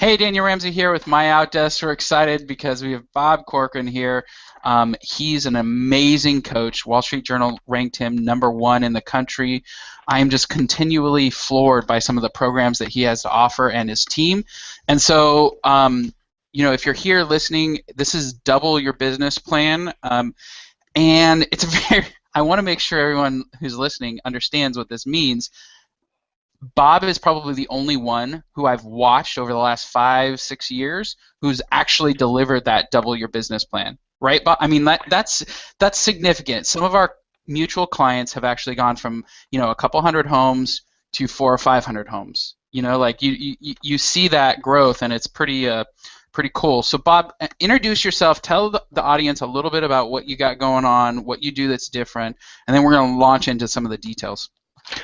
Hey, Daniel Ramsey here with MyOutDesk. We're excited because we have Bob Corcoran here. He's an amazing coach. Wall Street Journal ranked him #1 in the country. I am just continually floored by some of the programs that he has to offer and his team. And so, if you're here listening, this is double your business plan. And it's very, I want to make sure everyone who's listening understands what this means. Bob is probably the only one who I've watched over the last 5, 6 years who's actually delivered that double your business plan, right? Bob? I mean, that's significant. Some of our mutual clients have actually gone from a couple hundred homes to 400 or 500 homes. Like you see that growth, and it's pretty cool. So Bob, introduce yourself. Tell the audience a little bit about what you got going on, what you do that's different, and then we're going to launch into some of the details.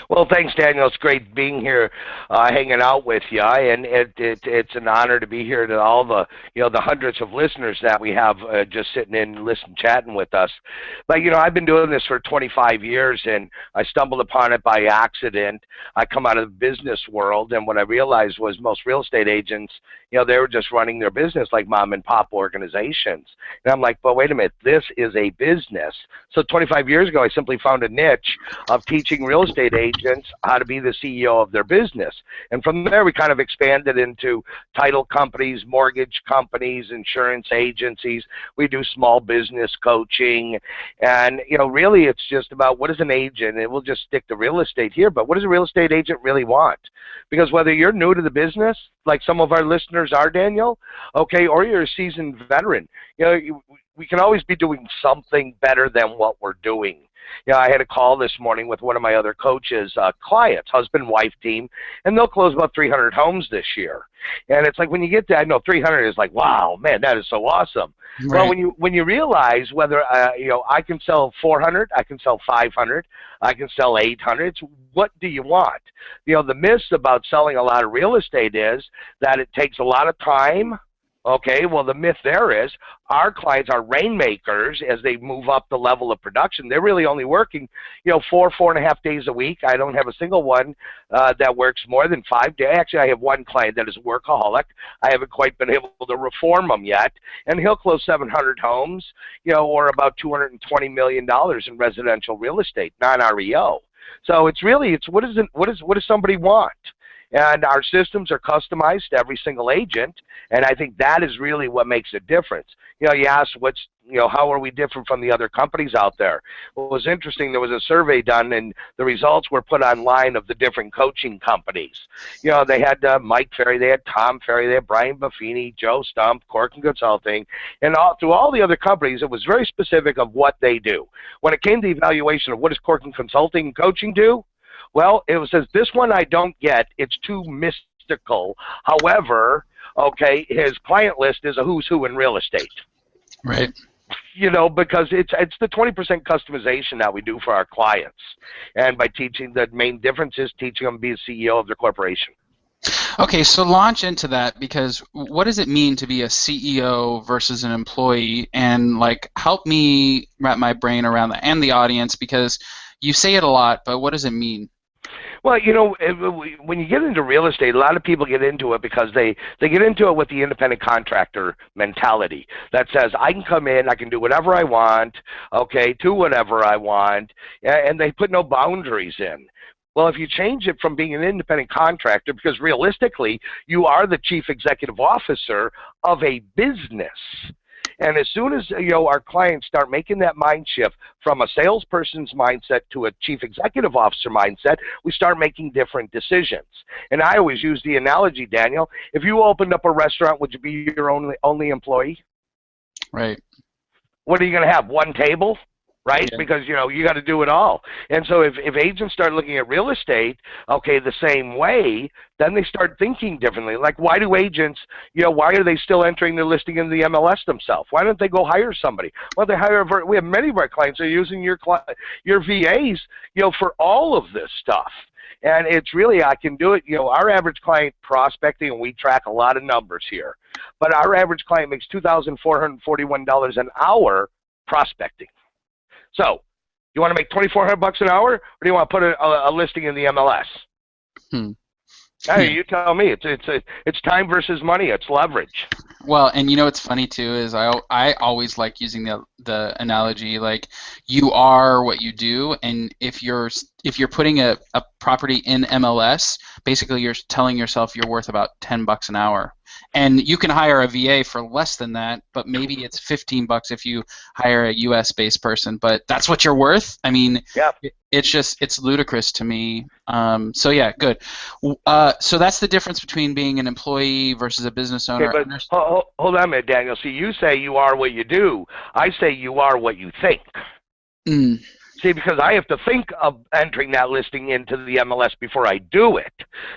Well, thanks, Daniel. It's great being here, hanging out with you, and it's an honor to be here to all the hundreds of listeners that we have just sitting in, listening, chatting with us. But I've been doing this for 25 years, and I stumbled upon it by accident. I come out of the business world, and what I realized was most real estate agents, they were just running their business like mom and pop organizations. And I'm like, but wait a minute, this is a business. So 25 years ago, I simply found a niche of teaching real estate agents how to be the CEO of their business. And from there, we kind of expanded into title companies, mortgage companies, insurance agencies. We do small business coaching. And, really it's just about what is an agent, and we'll just stick to real estate here, but what does a real estate agent really want? Because whether you're new to the business, like some of our listeners are, Daniel, okay, or you're a seasoned veteran, we can always be doing something better than what we're doing. I had a call this morning with one of my other coaches' clients, husband-wife team, and they'll close about 300 homes this year. And it's like when you get to, I know 300 is like, wow, man, that is so awesome. Right. Well, when you realize whether I can sell 400, I can sell 500, I can sell 800. It's what do you want? The myth about selling a lot of real estate is that it takes a lot of time. Okay, well, the myth there is our clients are rainmakers as they move up the level of production. They're really only working, 4.5 days a week. I don't have a single one that works more than 5 days. Actually, I have one client that is a workaholic. I haven't quite been able to reform him yet, and he'll close 700 homes, or about $220 million in residential real estate, non-REO. So it's what does somebody want? And our systems are customized to every single agent, and I think that is really what makes a difference. You asked how are we different from the other companies out there? Well, it was interesting. There was a survey done, and the results were put online of the different coaching companies. They had Mike Ferry, they had Tom Ferry, they had Brian Buffini, Joe Stump, Corcoran Consulting, and through all the other companies, it was very specific of what they do. When it came to the evaluation of what does Corcoran Consulting and coaching do, well, it says, this one I don't get. It's too mystical. However, okay, his client list is a who's who in real estate. Right. Because it's the 20% customization that we do for our clients. And by teaching, the main difference is teaching them to be a CEO of their corporation. Okay, so launch into that, because what does it mean to be a CEO versus an employee? And help me wrap my brain around that, and the audience, because you say it a lot, but what does it mean? Well, when you get into real estate, a lot of people get into it because they get into it with the independent contractor mentality that says, I can come in, I can do whatever I want, okay, do whatever I want, and they put no boundaries in. Well, if you change it from being an independent contractor, because realistically, you are the chief executive officer of a business. And as soon as our clients start making that mind shift from a salesperson's mindset to a chief executive officer mindset, we start making different decisions. And I always use the analogy, Daniel, if you opened up a restaurant, would you be your only employee? Right. What are you going to have? One table? Right? Yeah. Because, you got to do it all. And so if agents start looking at real estate, okay, the same way, then they start thinking differently. Like, why do agents, why are they still entering their listing in the MLS themselves? Why don't they go hire somebody? Well, they hire, we have many of our clients that are using your VAs, for all of this stuff. And it's really, I can do it, our average client prospecting, and we track a lot of numbers here, but our average client makes $2,441 an hour prospecting. So, you want to make $2,400 an hour, or do you want to put a listing in the MLS? Hey, you tell me. It's time versus money. It's leverage. Well, and you know what's funny too is I always like using the analogy like you are what you do, and if you're putting a property in MLS, basically you're telling yourself you're worth about $10 an hour, and you can hire a VA for less than that, but maybe it's $15 if you hire a U.S. based person, but that's what you're worth. I mean, Yeah. it's ludicrous to me. So yeah, good. So that's the difference between being an employee versus a business Okay, owner. but hold on a minute, Daniel. See, you say you are what you do. I say you are what you think. Mm, See, because I have to think of entering that listing into the MLS before I do it.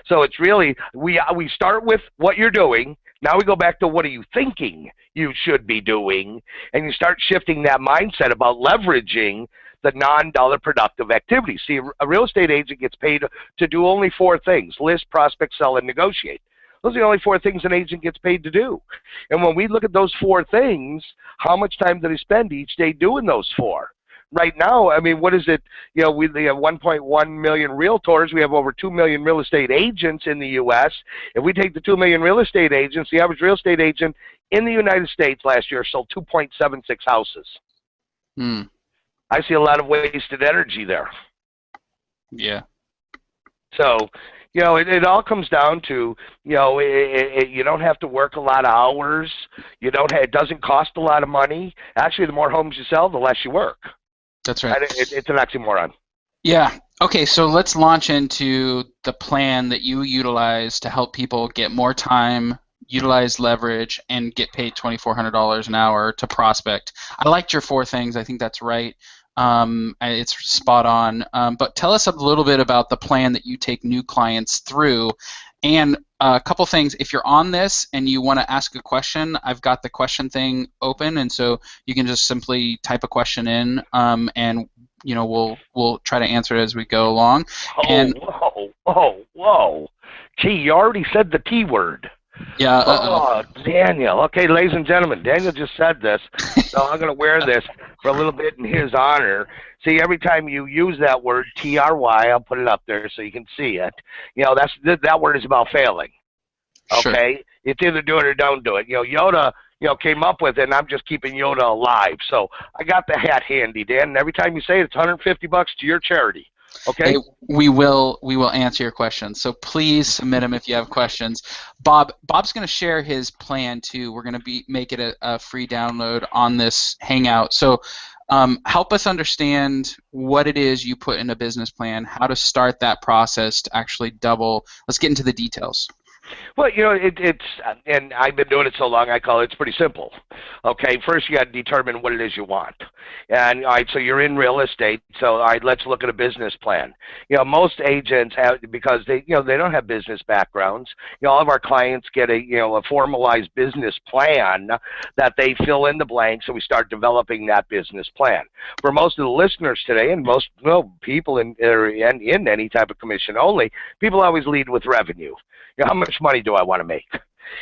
So it's really we start with what you're doing. Now we go back to what are you thinking you should be doing, and you start shifting that mindset about leveraging the non-dollar productive activities. See, a real estate agent gets paid to do only four things: list, prospect, sell, and negotiate. Those are the only four things an agent gets paid to do. And when we look at those four things, how much time do they spend each day doing those four? Right now, I mean, what is it? You know, we have 1.1 million realtors. We have over 2 million real estate agents in the U.S. If we take the 2 million real estate agents, the average real estate agent in the United States last year sold 2.76 houses. mm, I see a lot of wasted energy there. yeah. So, you know, it all comes down to, you know, you don't have to work a lot of hours. It doesn't cost a lot of money. Actually, the more homes you sell, the less you work. That's right. It's an oxymoron. Yeah. Okay, so let's launch into the plan that you utilize to help people get more time, utilize leverage, and get paid $2,400 an hour to prospect. I liked your four things. I think that's right. It's spot on. But tell us a little bit about the plan that you take new clients through. And a couple things, if you're on this and you want to ask a question, I've got the question thing open, and so you can just simply type a question in, and we'll try to answer it as we go along. And Whoa. Gee, you already said the T word. yeah, Oh, Daniel. Okay, ladies and gentlemen, Daniel just said this, so I'm going to wear this for a little bit in his honor. See, every time you use that word, T-R-Y, I'll put it up there so you can see it. You know, that word is about failing. Sure. Okay? It's either do it or don't do it. You know, Yoda, came up with it, and I'm just keeping Yoda alive. So I got the hat handy, Dan, and every time you say it, it's $150 to your charity. Okay? Hey, we will answer your questions. So please submit them if you have questions. Bob's going to share his plan too. We're going to make it a free download on this Hangout. So help us understand what it is you put in a business plan, how to start that process to actually double. Let's get into the details. Well, it's and I've been doing it so long, I call it's pretty simple. Okay, first you got to determine what it is you want. And all right, so you're in real estate, so all right, let's look at a business plan. Most agents have, because they don't have business backgrounds. All of our clients get a formalized business plan that they fill in the blanks, so we start developing that business plan. For most of the listeners today, and most people in any type of commission only, people always lead with revenue. How much money do I want to make?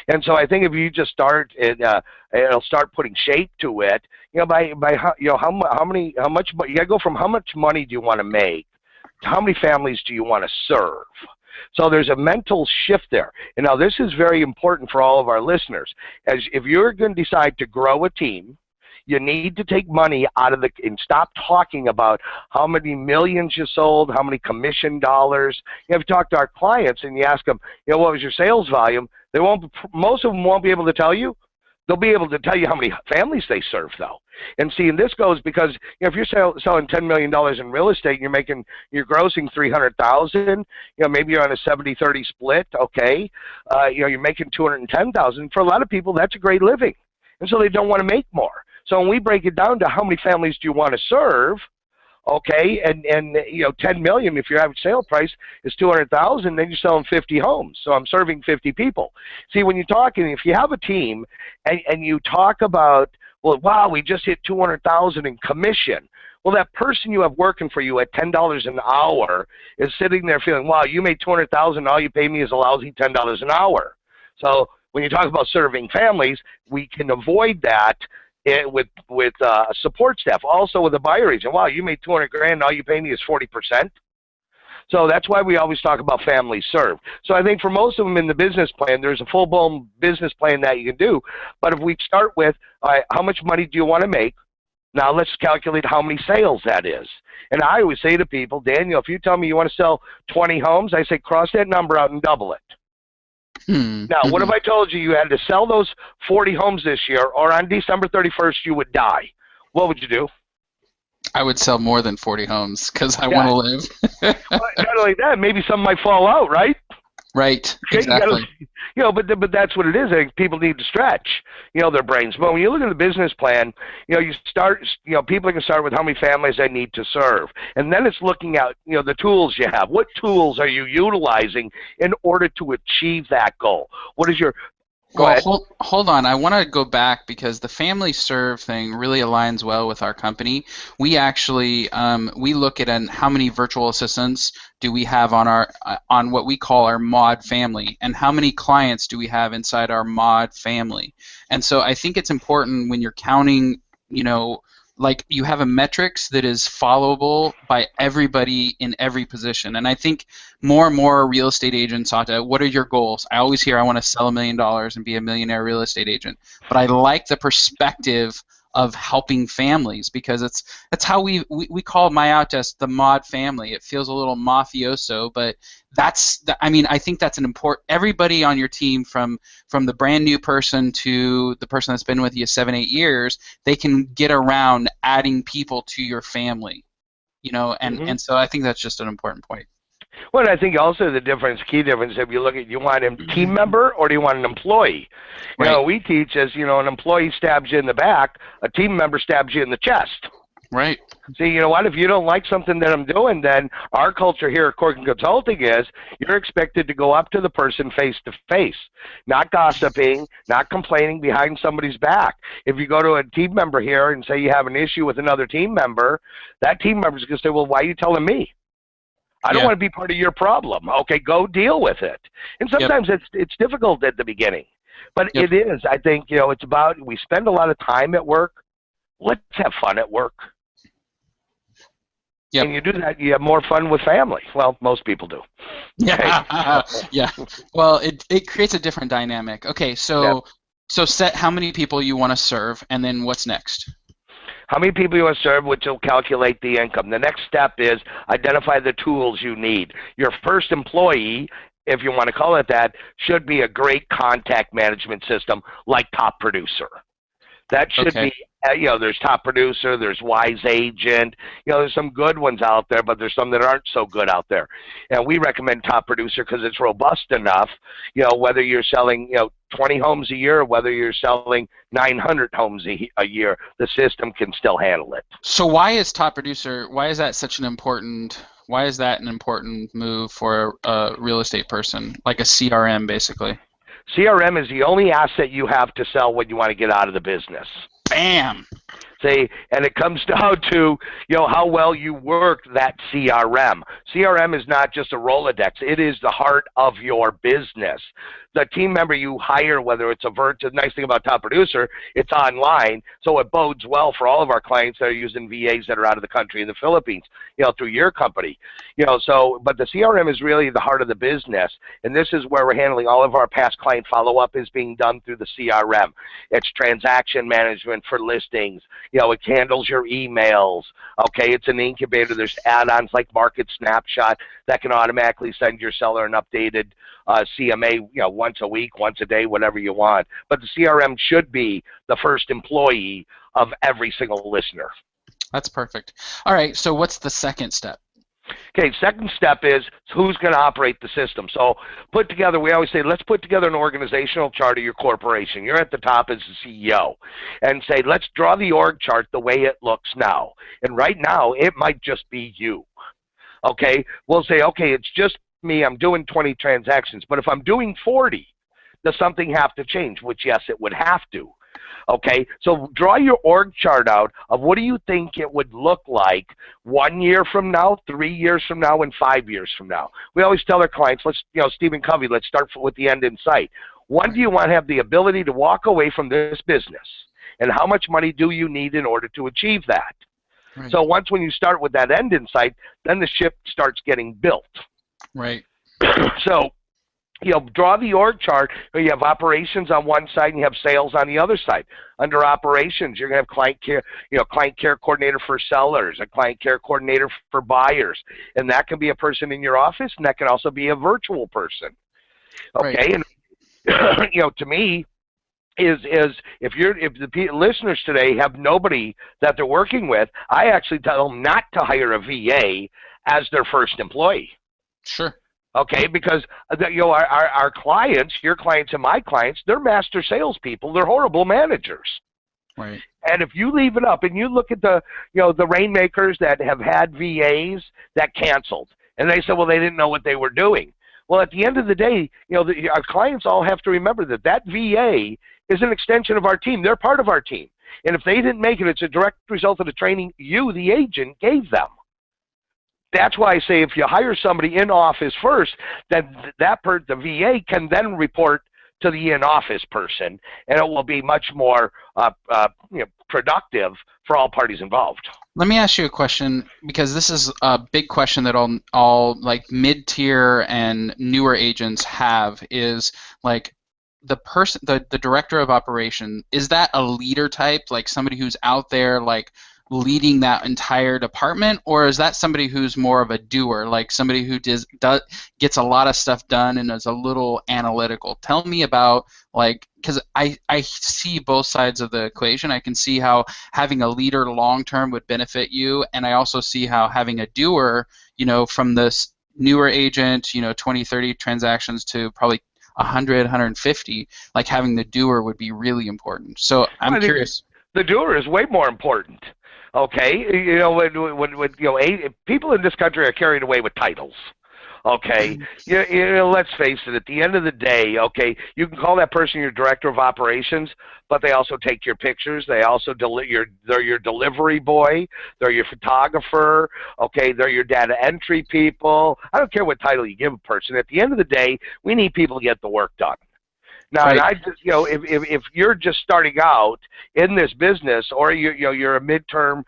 And so I think if you just start, it'll start putting shape to it. By how much you got to go from how much money do you want to make to how many families do you want to serve. So there's a mental shift there. And now this is very important for all of our listeners. As if you're going to decide to grow a team, you need to take money out of and stop talking about how many millions you sold, how many commission dollars. If you talk to our clients and you ask them, what was your sales volume? Most of them won't be able to tell you. They'll be able to tell you how many families they serve, though. And see, and this goes because if you're selling $10 million in real estate, and you're grossing $300,000. Maybe you're on a 70-30 split. Okay, you're making $210,000. For a lot of people, that's a great living, and so they don't want to make more. So when we break it down to how many families do you want to serve, okay, and 10 million, if your average sale price is 200,000, then you're selling 50 homes. So I'm serving 50 people. See, when you're talking, if you have a team and you talk about, well, wow, we just hit 200,000 in commission. Well, that person you have working for you at $10 an hour is sitting there feeling, wow, you made 200,000, all you pay me is a lousy $10 an hour. So when you talk about serving families, we can avoid that with support staff. Also with a buyer agent, wow, you made 200 grand, all you pay me is 40%. So that's why we always talk about family served. So I think for most of them in the business plan, there's a full-blown business plan that you can do. But if we start with, all right, how much money do you want to make? Now let's calculate how many sales that is. And I always say to people, Daniel, if you tell me you want to sell 20 homes, I say cross that number out and double it. Now, what if I told you you had to sell those 40 homes this year, or on December 31st you would die? What would you do? I would sell more than 40 homes because I want to live. Well, not only that, maybe some might fall out, right? Right, Okay, exactly. But that's what it is. I think people need to stretch, their brains. But when you look at the business plan, you start, people can start with how many families they need to serve. And then it's looking at, the tools you have. What tools are you utilizing in order to achieve that goal? What is your Go ahead. Hold on. I want to go back because the family serve thing really aligns well with our company. We actually we look at how many virtual assistants do we have on our on what we call our mod family, and how many clients do we have inside our mod family. And so I think it's important when you're counting, like you have a metrics that is followable by everybody in every position. And I think more and more real estate agents ought to, what are your goals? I always hear I want to sell $1 million and be a millionaire real estate agent. But I like the perspective of helping families, because that's how we call MyOutDesk the mod family. It feels a little mafioso, but I think that's an important. Everybody on your team, from the brand new person to the person that's been with you 7-8 years, they can get around adding people to your family, and so I think that's just an important point. Well, I think also the key difference, if you look at, you want a team member or do you want an employee? Right. We teach as, an employee stabs you in the back, a team member stabs you in the chest. Right. See, you know what? If you don't like something that I'm doing, then our culture here at Corcoran Consulting is you're expected to go up to the person face to face, not gossiping, not complaining behind somebody's back. If you go to a team member here and say you have an issue with another team member, that team member is going to say, well, why are you telling me? I don't want to be part of your problem. Okay, go deal with it. And sometimes it's difficult at the beginning. But it is. I think, it's about, we spend a lot of time at work. Let's have fun at work. Yep. And you do that, you have more fun with family. Well, most people do. Yeah. Yeah. Well, it creates a different dynamic. Okay, so set how many people you want to serve, and then what's next? How many people you want to serve, which will calculate the income. The next step is identify the tools you need. Your first employee, if you want to call it that, should be a great contact management system like Top Producer. That should be, there's Top Producer, there's Wise Agent. There's some good ones out there, but there's some that aren't so good out there. And we recommend Top Producer because it's robust enough, whether you're selling, 20 homes a year or whether you're selling 900 homes a year, the system can still handle it. So why is Top Producer, why is that an important move for a real estate person, like a CRM basically? CRM is the only asset you have to sell when you want to get out of the business. Bam! See, and it comes down to, how well you work that CRM. CRM is not just a Rolodex. It is the heart of your business. The team member you hire, whether it's the nice thing about Top Producer, it's online, so it bodes well for all of our clients that are using VAs that are out of the country in the Philippines, through your company. But the CRM is really the heart of the business, and this is where we're handling all of our past client follow-up is being done through the CRM. It's transaction management for listings. It handles your emails. Okay, it's an incubator. There's add-ons like Market Snapshot that can automatically send your seller an updated CMA, once a week, once a day, whatever you want. But the CRM should be the first employee of every single listener. That's perfect. All right, so what's the second step? Okay, second step is who's going to operate the system. So we always say, let's put together an organizational chart of your corporation. You're at the top as the CEO. And say, let's draw the org chart the way it looks now. And right now, it might just be you. Okay, we'll say, okay, it's just me. I'm doing 20 transactions. But if I'm doing 40, does something have to change? Which, yes, it would have to. Okay, so draw your org chart out of what do you think it would look like 1 year from now, 3 years from now, and 5 years from now. We always tell our clients, Stephen Covey, let's start with the end in sight. When do you want to have the ability to walk away from this business? And how much money do you need in order to achieve that? Right. So once when you start with that end in sight, then the ship starts getting built. Right. So draw the org chart where you have operations on one side and you have sales on the other side. Under operations, you're going to have client care coordinator for sellers, a client care coordinator for buyers, and that can be a person in your office, and that can also be a virtual person. Right. Okay, and to me, if the listeners today have nobody that they're working with, I actually tell them not to hire a VA as their first employee. Sure. Okay, because our clients, your clients and my clients, they're master salespeople. They're horrible managers. Right. And if you leave it up and you look at the rainmakers that have had VAs that canceled, and they said, well, they didn't know what they were doing. Well, at the end of the day, our clients all have to remember that VA is an extension of our team. They're part of our team. And if they didn't make it, it's a direct result of the training you, the agent, gave them. That's why I say if you hire somebody in office first, then the VA can then report to the in-office person, and it will be much more productive for all parties involved. Let me ask you a question, because this is a big question that all like mid-tier and newer agents have, is like the director of operation, is that a leader type, like somebody who's out there like leading that entire department, or is that somebody who's more of a doer, like somebody who gets a lot of stuff done and is a little analytical? Tell me about, like, because I see both sides of the equation. I can see how having a leader long term would benefit you, and I also see how having a doer, from this newer agent, 20, 30 transactions to probably 100, 150, like having the doer would be really important. So I'm curious. The doer is way more important. Okay, when people in this country are carried away with titles. Okay, let's face it. At the end of the day, okay, you can call that person your director of operations, but they also take your pictures. They also they're your delivery boy. They're your photographer. Okay, they're your data entry people. I don't care what title you give a person. At the end of the day, we need people to get the work done. Now, Right. and I just, if you're just starting out in this business, or you're a midterm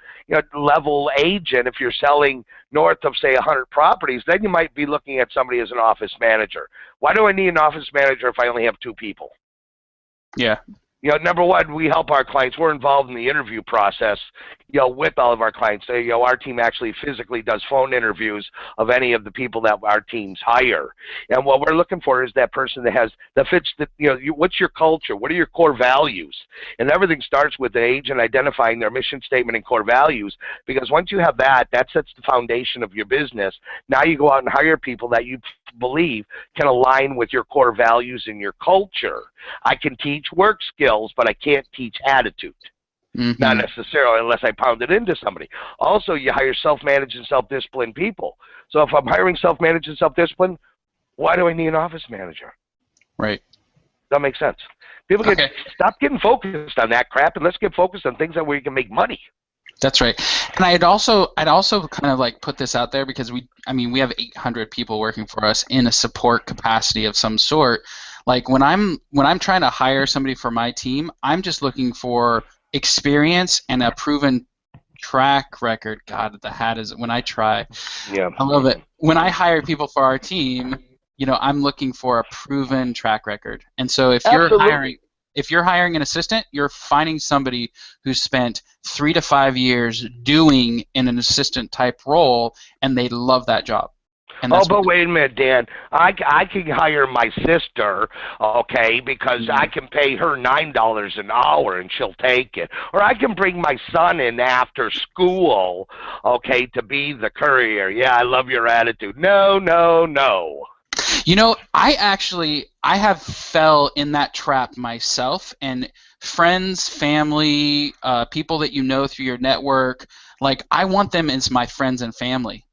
level agent, if you're selling north of say 100 properties, then you might be looking at somebody as an office manager. Why do I need an office manager if I only have 2 people? Yeah. Number one, we help our clients. We're involved in the interview process, with all of our clients. Our team actually physically does phone interviews of any of the people that our teams hire. And what we're looking for is that person that fits what's your culture? What are your core values? And everything starts with the agent identifying their mission statement and core values, because once you have that sets the foundation of your business. Now you go out and hire people that you believe can align with your core values and your culture. I can teach work skills, but I can't teach attitude. Mm-hmm. Not necessarily, unless I pound it into somebody. Also, you hire self-managed and self-disciplined people. So if I'm hiring self-managed and self-disciplined, why do I need an office manager? Right. That makes sense. People stop getting focused on that crap, and let's get focused on things that where you can make money. That's right. And I'd also kind of like put this out there, because we have 800 people working for us in a support capacity of some sort. Like when I'm trying to hire somebody for my team, I'm just looking for experience and a proven track record. God, the hat is when I try. Yeah. I love it. When I hire people for our team, I'm looking for a proven track record. And so if you're hiring an assistant, you're finding somebody who's spent 3 to 5 years doing in an assistant type role, and they love that job. But wait a minute, Dan. I can hire my sister, okay, because I can pay her $9 an hour and she'll take it. Or I can bring my son in after school, okay, to be the courier. Yeah, I love your attitude. No, no, no. I have fell in that trap myself, and friends, family, people that you know through your network, like I want them as my friends and family.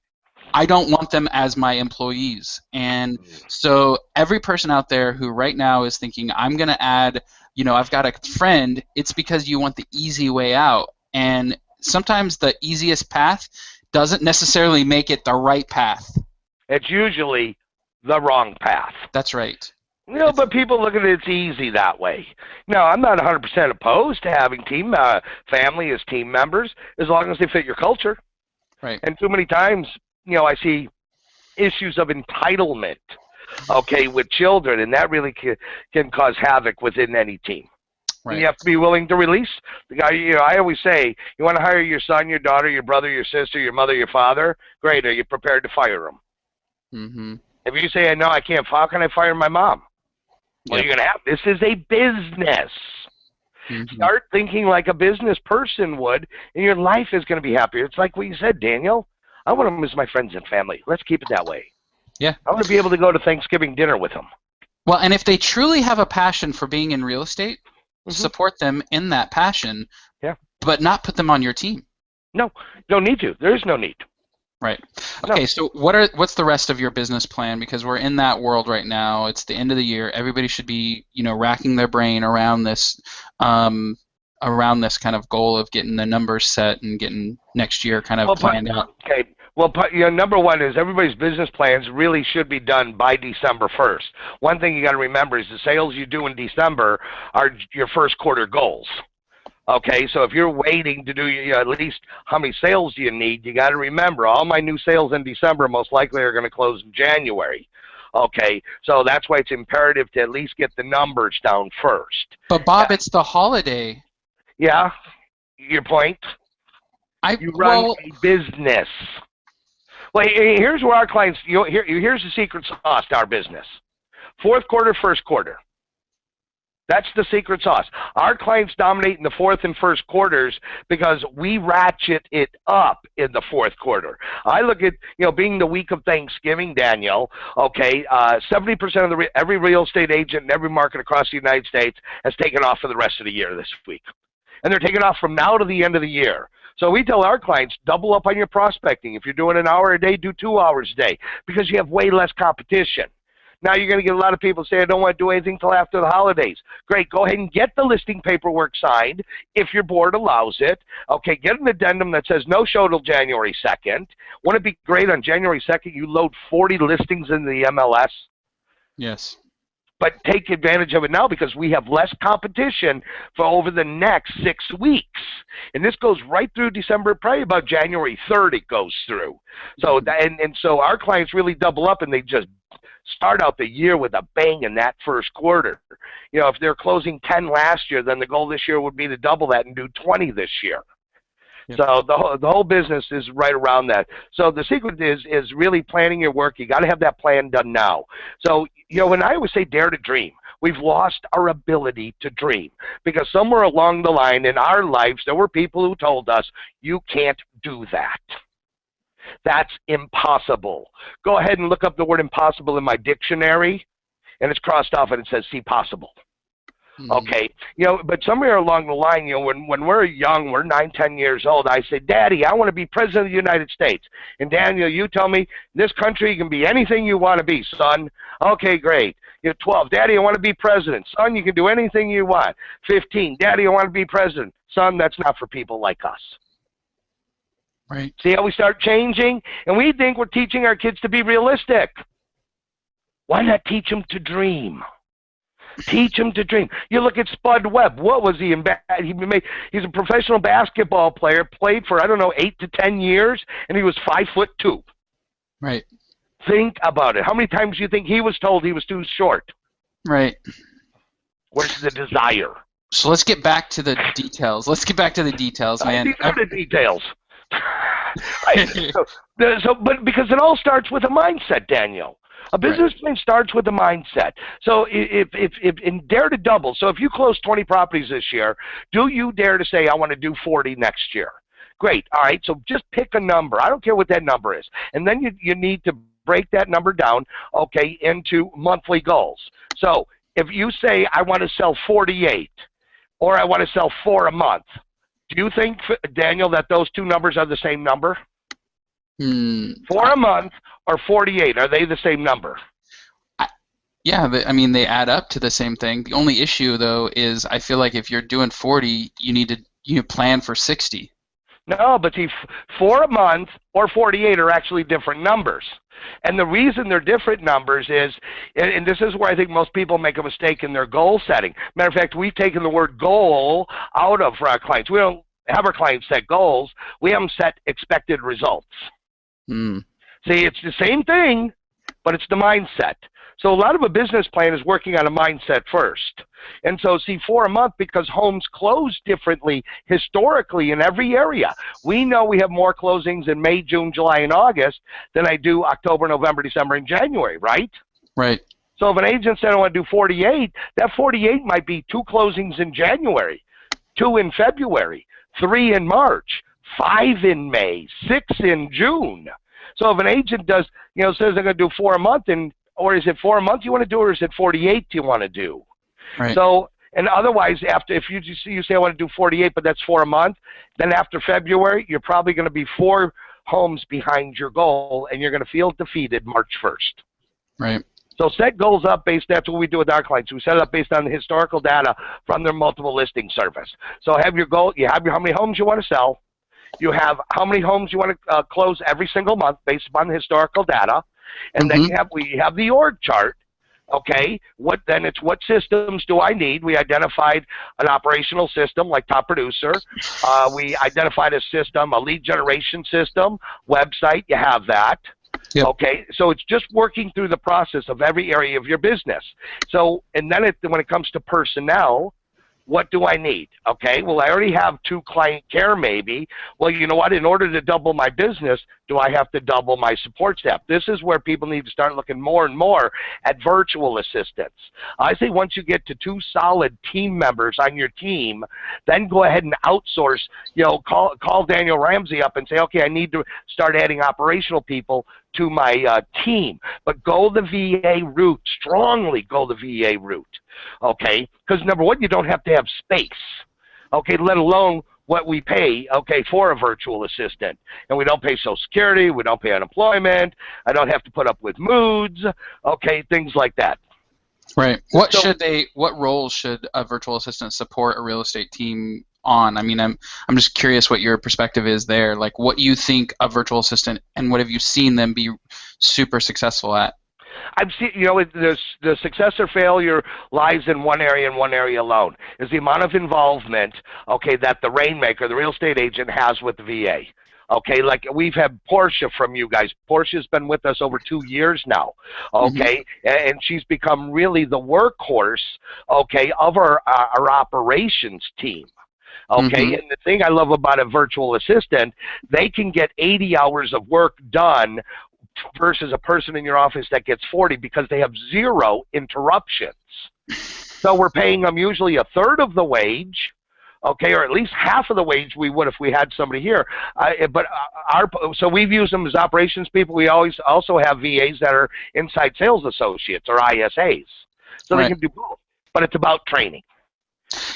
I don't want them as my employees. And so every person out there who right now is thinking, I'm going to add, I've got a friend, it's because you want the easy way out. And sometimes the easiest path doesn't necessarily make it the right path. It's usually the wrong path. That's right. But people look at it, it's easy that way. No, I'm not 100% opposed to having family as team members as long as they fit your culture. Right. And too many times, I see issues of entitlement, with children, and that really can cause havoc within any team. Right. And you have to be willing to release the guy. I always say, you want to hire your son, your daughter, your brother, your sister, your mother, your father. Great. Are you prepared to fire them? Mm-hmm. If you say, no, I can't, how can I fire my mom? Well, you're going to have, this is a business. Mm-hmm. Start thinking like a business person would, and your life is going to be happier. It's like what you said, Daniel. I want them as my friends and family. Let's keep it that way. Yeah. I want to be able to go to Thanksgiving dinner with them. Well, and if they truly have a passion for being in real estate, support them in that passion, but not put them on your team. No, don't need to. There is no need. Right. Okay, so what's the rest of your business plan? Because we're in that world right now. It's the end of the year. Everybody should be, racking their brain around this kind of goal of getting the numbers set and getting next year kind of planned out. Okay. Well, number one is everybody's business plans really should be done by December 1st. One thing you got to remember is the sales you do in December are your first quarter goals. Okay, so if you're waiting to do at least how many sales do you need, you got to remember all my new sales in December most likely are going to close in January. Okay, so that's why it's imperative to at least get the numbers down first. But Bob, it's the holiday. Yeah, your point. You run a business. Well, here's where our clients. Here's the secret sauce to our business: fourth quarter, first quarter. That's the secret sauce. Our clients dominate in the fourth and first quarters because we ratchet it up in the fourth quarter. I look at, being the week of Thanksgiving, Daniel, 70% of every real estate agent in every market across the United States has taken off for the rest of the year this week. And they're taking off from now to the end of the year. So we tell our clients, double up on your prospecting. If you're doing an hour a day, do 2 hours a day because you have way less competition. Now you're going to get a lot of people say, I don't want to do anything till after the holidays. Great. Go ahead and get the listing paperwork signed if your board allows it. Okay, get an addendum that says no show till January 2nd. Wouldn't it be great on January 2nd you load 40 listings into the MLS? Yes. But take advantage of it now because we have less competition for over the next 6 weeks. And this goes right through December, probably about January 3rd it goes through. So so our clients really double up and they just start out the year with a bang in that first quarter. If they're closing 10 last year, then the goal this year would be to double that and do 20 this year. Yep. So the whole business is right around that. So the secret is really planning your work. You got to have that plan done now. So, when I always say dare to dream, we've lost our ability to dream because somewhere along the line in our lives, there were people who told us, you can't do that. That's impossible. Go ahead and look up the word impossible in my dictionary, and it's crossed off and it says see possible. Mm-hmm. Okay, but somewhere along the line, when we're young, we're 9, 10 years old, I say, Daddy, I want to be president of the United States. And Daniel, you tell me, this country can be anything you want to be, son. Okay, great. You're 12. Daddy, I want to be president. Son, you can do anything you want. 15. Daddy, I want to be president. Son, that's not for people like us. Right. See how we start changing? And we think we're teaching our kids to be realistic. Why not teach them to dream? Teach them to dream. You look at Spud Webb. What was he? He's a professional basketball player, played for, 8 to 10 years, and he was 5'2". Right. Think about it. How many times do you think he was told he was too short? Right. Where's the desire? So let's get back to the details. Man. These are the details. Right. But because it all starts with a mindset, Daniel. A business plan starts with a mindset. So if dare to double. So if you close 20 properties this year, do you dare to say I want to do 40 next year? Great. All right. So just pick a number. I don't care what that number is, and then you need to break that number down, into monthly goals. So if you say I want to sell 48, or I want to sell 4 a month. Do you think, Daniel, that those two numbers are the same number? 4 a month or 48, are they the same number? Yeah, they add up to the same thing. The only issue, though, is I feel like if you're doing 40, you need to plan for 60. No, but see, for a month or 48 are actually different numbers. And the reason they're different numbers is, and this is where I think most people make a mistake in their goal setting. Matter of fact, we've taken the word goal out of for our clients. We don't have our clients set goals. We have them set expected results. Mm. See, it's the same thing, but it's the mindset. So a lot of a business plan is working on a mindset first. And so, see, for a month, because homes close differently historically in every area, we know we have more closings in May, June, July, and August than I do October, November, December, and January, right? Right. So if an agent said I want to do 48, that 48 might be 2 closings in January, 2 in February, 3 in March, 5 in May, 6 in June. So if an agent does, says they're going to do 4 a month, or is it 4 a month you want to do, or is it 48 you want to do? Right. So, and otherwise, if you say I want to do 48, but that's 4 a month, then after February, you're probably going to be 4 homes behind your goal, and you're going to feel defeated March 1st. Right. So set goals up that's what we do with our clients. We set it up based on the historical data from their multiple listing service. So have your goal, you have how many homes you want to sell, you have how many homes you want to close every single month based upon the historical data, and then we have the org chart. Okay, what systems do I need? We identified an operational system like Top Producer. We identified a system, a lead generation system, website. You have that. Yep. Okay, so it's just working through the process of every area of your business. So, and then when it comes to personnel, what do I need? Okay, well, I already have 2 client care maybe. Well, you know what? In order to double my business, do I have to double my support staff? This is where people need to start looking more and more at virtual assistants. I say once you get to 2 solid team members on your team, then go ahead and outsource, call Daniel Ramsey up and say, okay, I need to start adding operational people to my team. But go the VA route, strongly go the VA route, okay? Because number one, you don't have to have space, okay, let alone what we pay, okay, for a virtual assistant. And we don't pay Social Security, we don't pay unemployment, I don't have to put up with moods, okay, things like that. Right. What roles should a virtual assistant support a real estate team on? I mean, I'm just curious what your perspective is there. Like, what you think a virtual assistant, and what have you seen them be super successful at? I've seen, the success or failure lies in one area and one area alone, is the amount of involvement, okay, that the rainmaker, the real estate agent, has with the VA. Okay, like we've had Portia from you guys. Portia's been with us over 2 years now, okay, and she's become really the workhorse, okay, of our operations team. Okay, and the thing I love about a virtual assistant, they can get 80 hours of work done versus a person in your office that gets 40 because they have 0 interruptions. So we're paying them usually a third of the wage, okay, or at least half of the wage we would if we had somebody here. So we've used them as operations people. We always also have VAs that are inside sales associates or ISAs. So they can do both, but it's about training.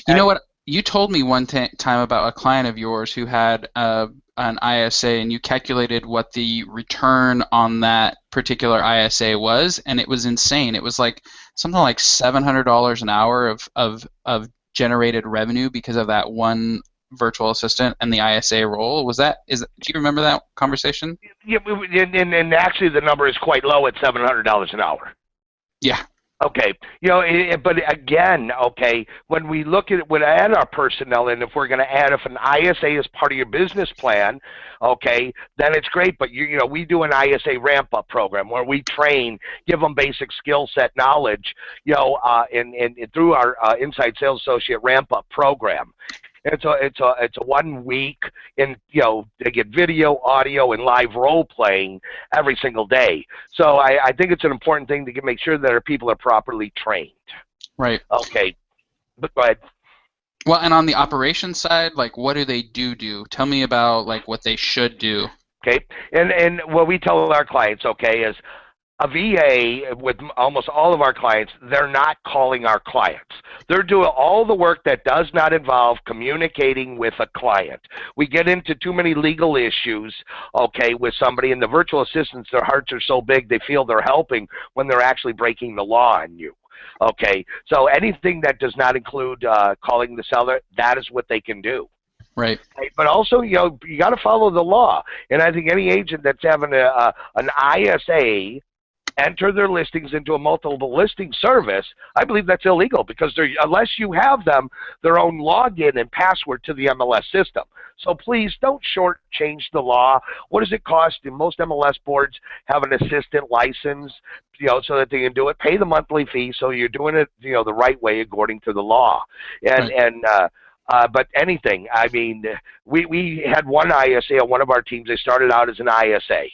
You know what? You told me one time about a client of yours who had an ISA, and you calculated what the return on that particular ISA was, and it was insane. It was like something like $700 an hour of generated revenue because of that one virtual assistant and the ISA role. Do you remember that conversation? Yeah, and actually the number is quite low at $700 an hour. Yeah. Okay, but again, okay, when we add our personnel in, if we're going to add, if an ISA is part of your business plan, okay, then it's great. But we do an ISA ramp-up program where we train, give them basic skill set knowledge, and through our Inside Sales Associate ramp-up program. It's a 1 week, and they get video, audio, and live role playing every single day. So I think it's an important thing to make sure that our people are properly trained. Right. Okay, but go ahead. Well, and on the operations side, like, what do they do? Tell me about like what they should do. Okay, and what we tell our clients, okay, is a VA, with almost all of our clients, they're not calling our clients. They're doing all the work that does not involve communicating with a client. We get into too many legal issues, okay, with somebody, and the virtual assistants, their hearts are so big they feel they're helping when they're actually breaking the law on you. Okay, so anything that does not include calling the seller, that is what they can do. Right. But also, you got to follow the law. And I think any agent that's having an ISA enter their listings into a multiple listing service, I believe that's illegal because unless you have them their own login and password to the MLS system. So please don't shortchange the law. What does it cost? And most MLS boards have an assistant license, so that they can do it. Pay the monthly fee so you're doing it, the right way according to the law. But anything, I mean, we had one ISA on one of our teams. They started out as an ISA.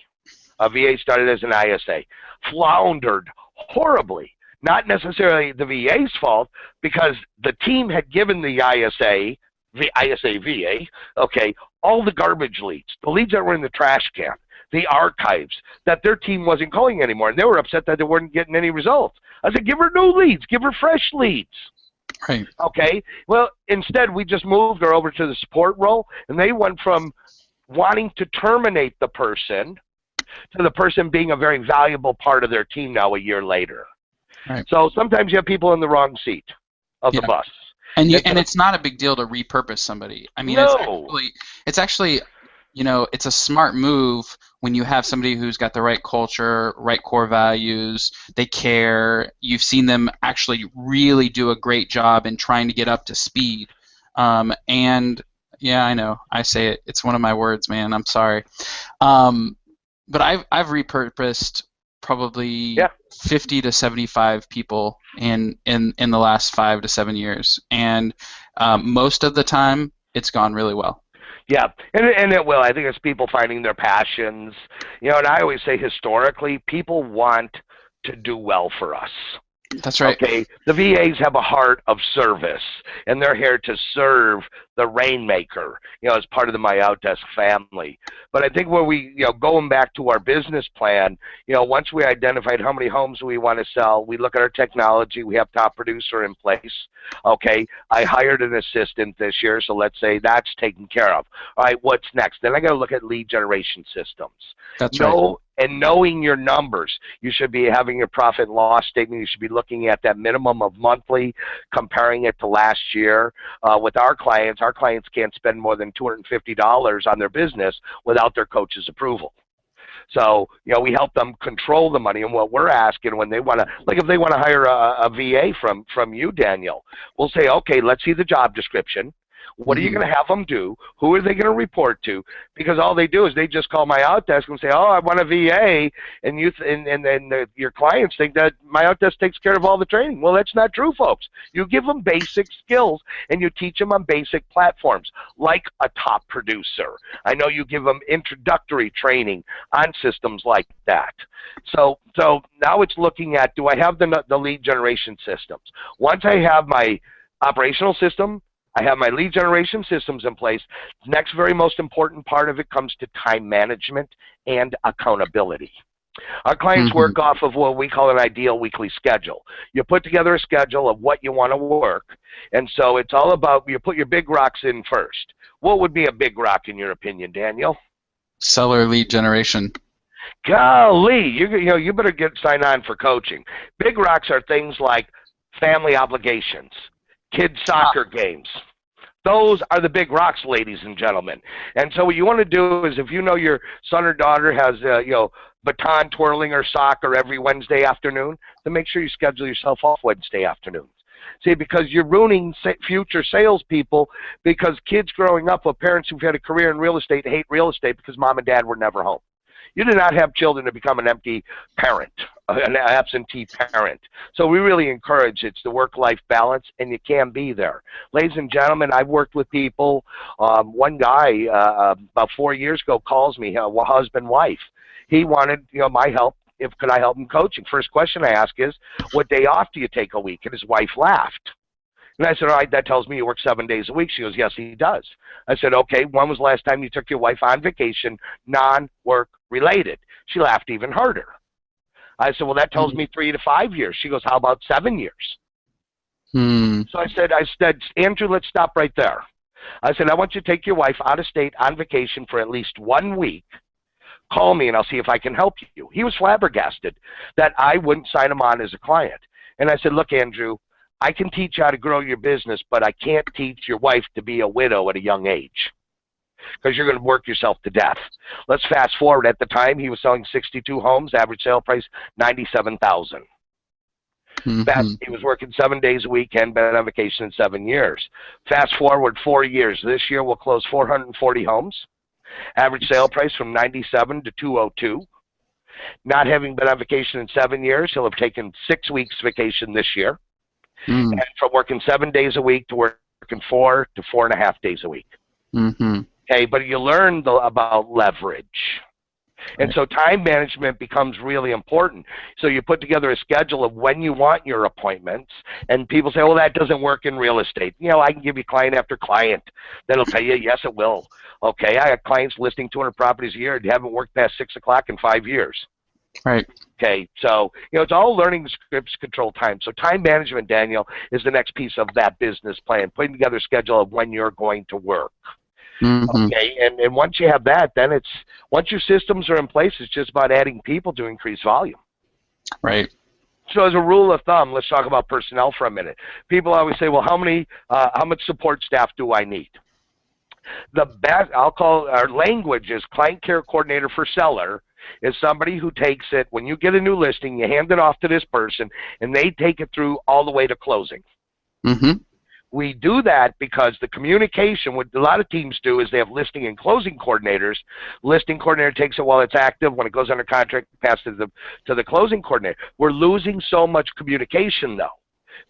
A VA started as an ISA, floundered horribly. Not necessarily the VA's fault, because the team had given the ISA VA, okay, all the garbage leads, the leads that were in the trash can, the archives, that their team wasn't calling anymore, and they were upset that they weren't getting any results. I said, give her new leads, give her fresh leads. Right. Okay, well, instead we just moved her over to the support role, and they went from wanting to terminate the person to the person being a very valuable part of their team now a year later. Right. So sometimes you have people in the wrong seat of the bus. And it's not a big deal to repurpose somebody. I mean, it's actually, it's a smart move when you have somebody who's got the right culture, right core values, they care. You've seen them actually really do a great job in trying to get up to speed. And yeah, I know, I say it. It's one of my words, man. I'm sorry. But I've repurposed probably 50 to 75 people in the last 5 to 7 years, and most of the time it's gone really well. Yeah, and it will. I think it's people finding their passions. And I always say historically, people want to do well for us. That's right. Okay, the VAs have a heart of service, and they're here to serve the rainmaker, as part of the MyOutDesk family. But I think where we, going back to our business plan, once we identified how many homes we want to sell, we look at our technology, we have top producer in place. Okay, I hired an assistant this year, so let's say that's taken care of. All right, what's next? Then I got to look at lead generation systems. That's right. And knowing your numbers, you should be having your profit and loss statement. You should be looking at that minimum of monthly, comparing it to last year. With our clients can't spend more than $250 on their business without their coach's approval. So, we help them control the money. And what we're asking when they want to, like if they want to hire a VA from you, Daniel, we'll say, okay, let's see the job description. What are you going to have them do? Who are they going to report to? Because all they do is they just call MyOutDesk and say, "Oh, I want a VA," and your clients think that MyOutDesk takes care of all the training. Well, that's not true, folks. You give them basic skills and you teach them on basic platforms, like a top producer. I know you give them introductory training on systems like that. So now it's looking at, do I have the lead generation systems? Once I have my operational system, I have my lead generation systems in place. Next very most important part of it comes to time management and accountability. Our clients work off of what we call an ideal weekly schedule. You put together a schedule of what you want to work, and so it's all about, you put your big rocks in first. What would be a big rock in your opinion, Daniel? Seller lead generation. Golly, you better sign on for coaching. Big rocks are things like family obligations, kids' soccer games. Those are the big rocks, ladies and gentlemen. And so what you want to do is, if you know your son or daughter has, baton twirling or soccer every Wednesday afternoon, then make sure you schedule yourself off Wednesday afternoons. See, because you're ruining future salespeople, because kids growing up with parents who've had a career in real estate hate real estate because mom and dad were never home. You do not have children to become an empty parent, an absentee parent. So we really encourage it's the work-life balance, and you can be there. Ladies and gentlemen, I've worked with people. One guy about 4 years ago calls me, husband, wife. He wanted my help. Could I help him coaching? First question I ask is, what day off do you take a week? And his wife laughed. And I said, all right, that tells me you work 7 days a week. She goes, yes, he does. I said, okay, when was the last time you took your wife on vacation, non-work related? She laughed even harder. I said, well, that tells me 3 to 5 years. She goes, how about 7 years? So I said, Andrew, let's stop right there. I said, I want you to take your wife out of state on vacation for at least 1 week. Call me and I'll see if I can help you. He was flabbergasted that I wouldn't sign him on as a client. And I said, look, Andrew, I can teach you how to grow your business, but I can't teach your wife to be a widow at a young age. because you're going to work yourself to death. Let's fast forward. At the time, he was selling 62 homes, average sale price $97,000. Mm-hmm. He was working 7 days a week and been on vacation in 7 years. Fast forward 4 years. This year we'll close 440 homes. Average sale price from 97 to 202. Not having been on vacation in 7 years, he'll have taken 6 weeks vacation this year. Mm. And from working 7 days a week to working 4 to 4.5 days a week. Mm-hmm. Okay, but you learn about leverage. And so time management becomes really important. So you put together a schedule of when you want your appointments, and people say, well, that doesn't work in real estate. You know, I can give you client after client that'll tell you, yes, it will. Okay, I have clients listing 200 properties a year and haven't worked past 6 o'clock in 5 years. Right. Okay, so, you know, it's all learning the scripts, control time. So time management, Daniel, is the next piece of that business plan, putting together a schedule of when you're going to work. Mm-hmm. Okay, and once you have that, then once your systems are in place, it's just about adding people to increase volume. Right. So as a rule of thumb, let's talk about personnel for a minute. People always say, well, how much support staff do I need? The best, I'll call our language is client care coordinator for seller, is somebody who takes it, when you get a new listing, you hand it off to this person, and they take it through all the way to closing. Mm-hmm. We do that because the communication, what a lot of teams do is they have listing and closing coordinators. Listing coordinator takes it while it's active. When it goes under contract, passes to the closing coordinator. We're losing so much communication, though,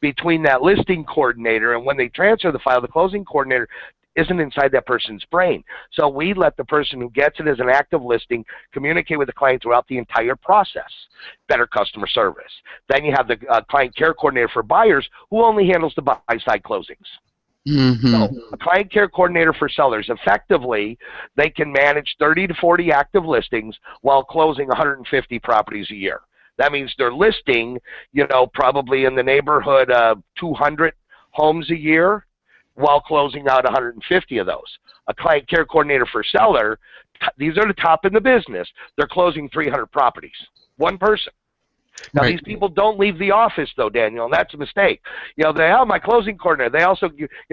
between that listing coordinator and when they transfer the file, the closing coordinator isn't inside that person's brain. So we let the person who gets it as an active listing communicate with the client throughout the entire process. Better customer service. Then you have the client care coordinator for buyers who only handles the buy-side closings. Mm-hmm. So a client care coordinator for sellers, effectively, they can manage 30 to 40 active listings while closing 150 properties a year. That means they're listing, you know, probably in the neighborhood of 200 homes a year, while closing out 150 of those. A client care coordinator for seller, these are the top in the business. They're closing 300 properties. One person. Now, Right. these people don't leave the office, though, Daniel, and that's a mistake. You know, they have my closing coordinator. They also,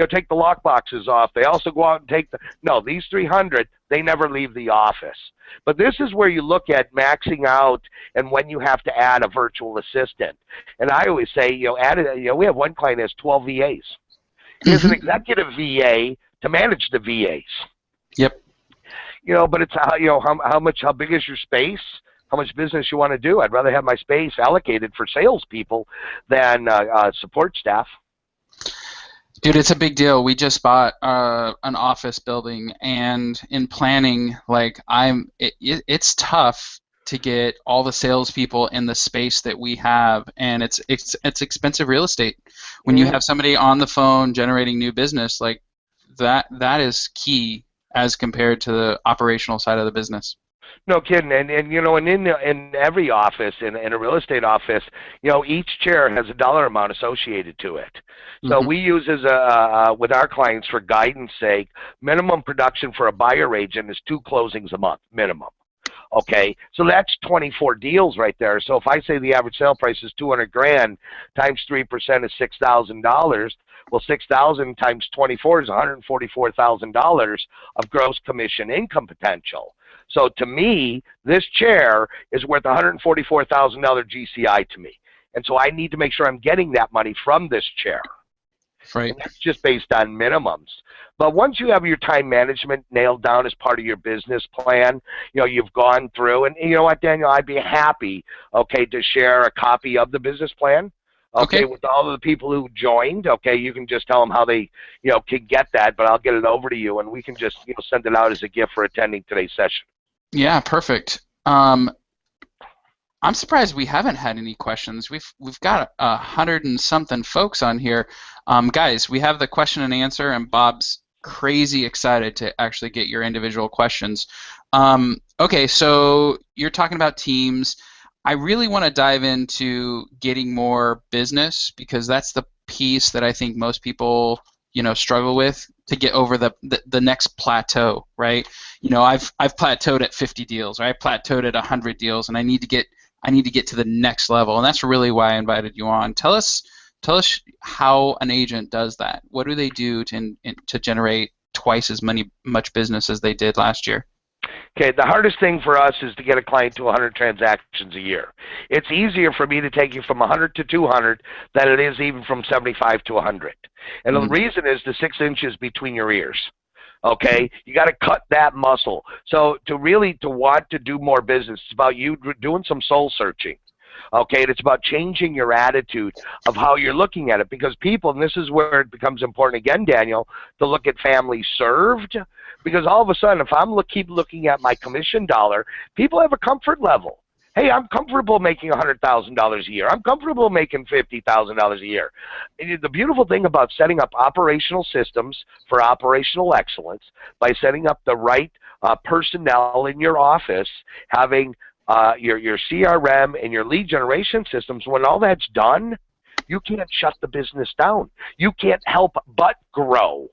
take the lock boxes off. They also go out and take no, these 300, they never leave the office. But this is where you look at maxing out and when you have to add a virtual assistant. And I always say, we have one client that has 12 VAs. He has an executive VA to manage the VAs. Yep. But it's how big is your space? How much business you want to do? I'd rather have my space allocated for salespeople than support staff. Dude, it's a big deal. We just bought an office building, and in planning, it's tough to get all the salespeople in the space that we have, and it's expensive real estate. When you have somebody on the phone generating new business, like that is key as compared to the operational side of the business. No kidding, and in every office, in a real estate office, each chair has a dollar amount associated to it. So we use with our clients for guidance sake, minimum production for a buyer agent is 2 closings a month minimum. Okay, so that's 24 deals right there. So if I say the average sale price is $200,000 times 3% is $6,000. Well, 6,000 times 24 is $144,000 of gross commission income potential. So to me, this chair is worth $144,000 GCI to me. And so I need to make sure I'm getting that money from this chair. Right. And that's just based on minimums. But once you have your time management nailed down as part of your business plan, you've gone through, and you know what, Daniel, I'd be happy, to share a copy of the business plan. Okay, with all of the people who joined. Okay, you can just tell them how they, can get that, but I'll get it over to you, and we can just, send it out as a gift for attending today's session. Yeah, perfect. I'm surprised we haven't had any questions. We've got 100 and something folks on here. Guys, we have the question and answer, and Bob's crazy excited to actually get your individual questions. Okay, so you're talking about teams. I really want to dive into getting more business, because that's the piece that I think most people, struggle with to get over the next plateau, right? I've plateaued at 50 deals, or I plateaued at 100 deals, and I need to get to the next level, and that's really why I invited you on. Tell us how an agent does that. What do they do to generate twice as much business as they did last year? Okay, the hardest thing for us is to get a client to 100 transactions a year. It's easier for me to take you from 100 to 200 than it is even from 75 to 100. And the reason is the 6 inches between your ears. Okay, you got to cut that muscle. So to want to do more business, it's about you doing some soul searching. Okay, and it's about changing your attitude of how you're looking at it, because people, and this is where it becomes important again, Daniel, to look at families served, because all of a sudden, if I'm keep looking at my commission dollar, people have a comfort level. Hey, I'm comfortable making $100,000 a year. I'm comfortable making $50,000 a year. And the beautiful thing about setting up operational systems for operational excellence, by setting up the right personnel in your office, having your CRM and your lead generation systems, when all that's done, you can't shut the business down. You can't help but grow.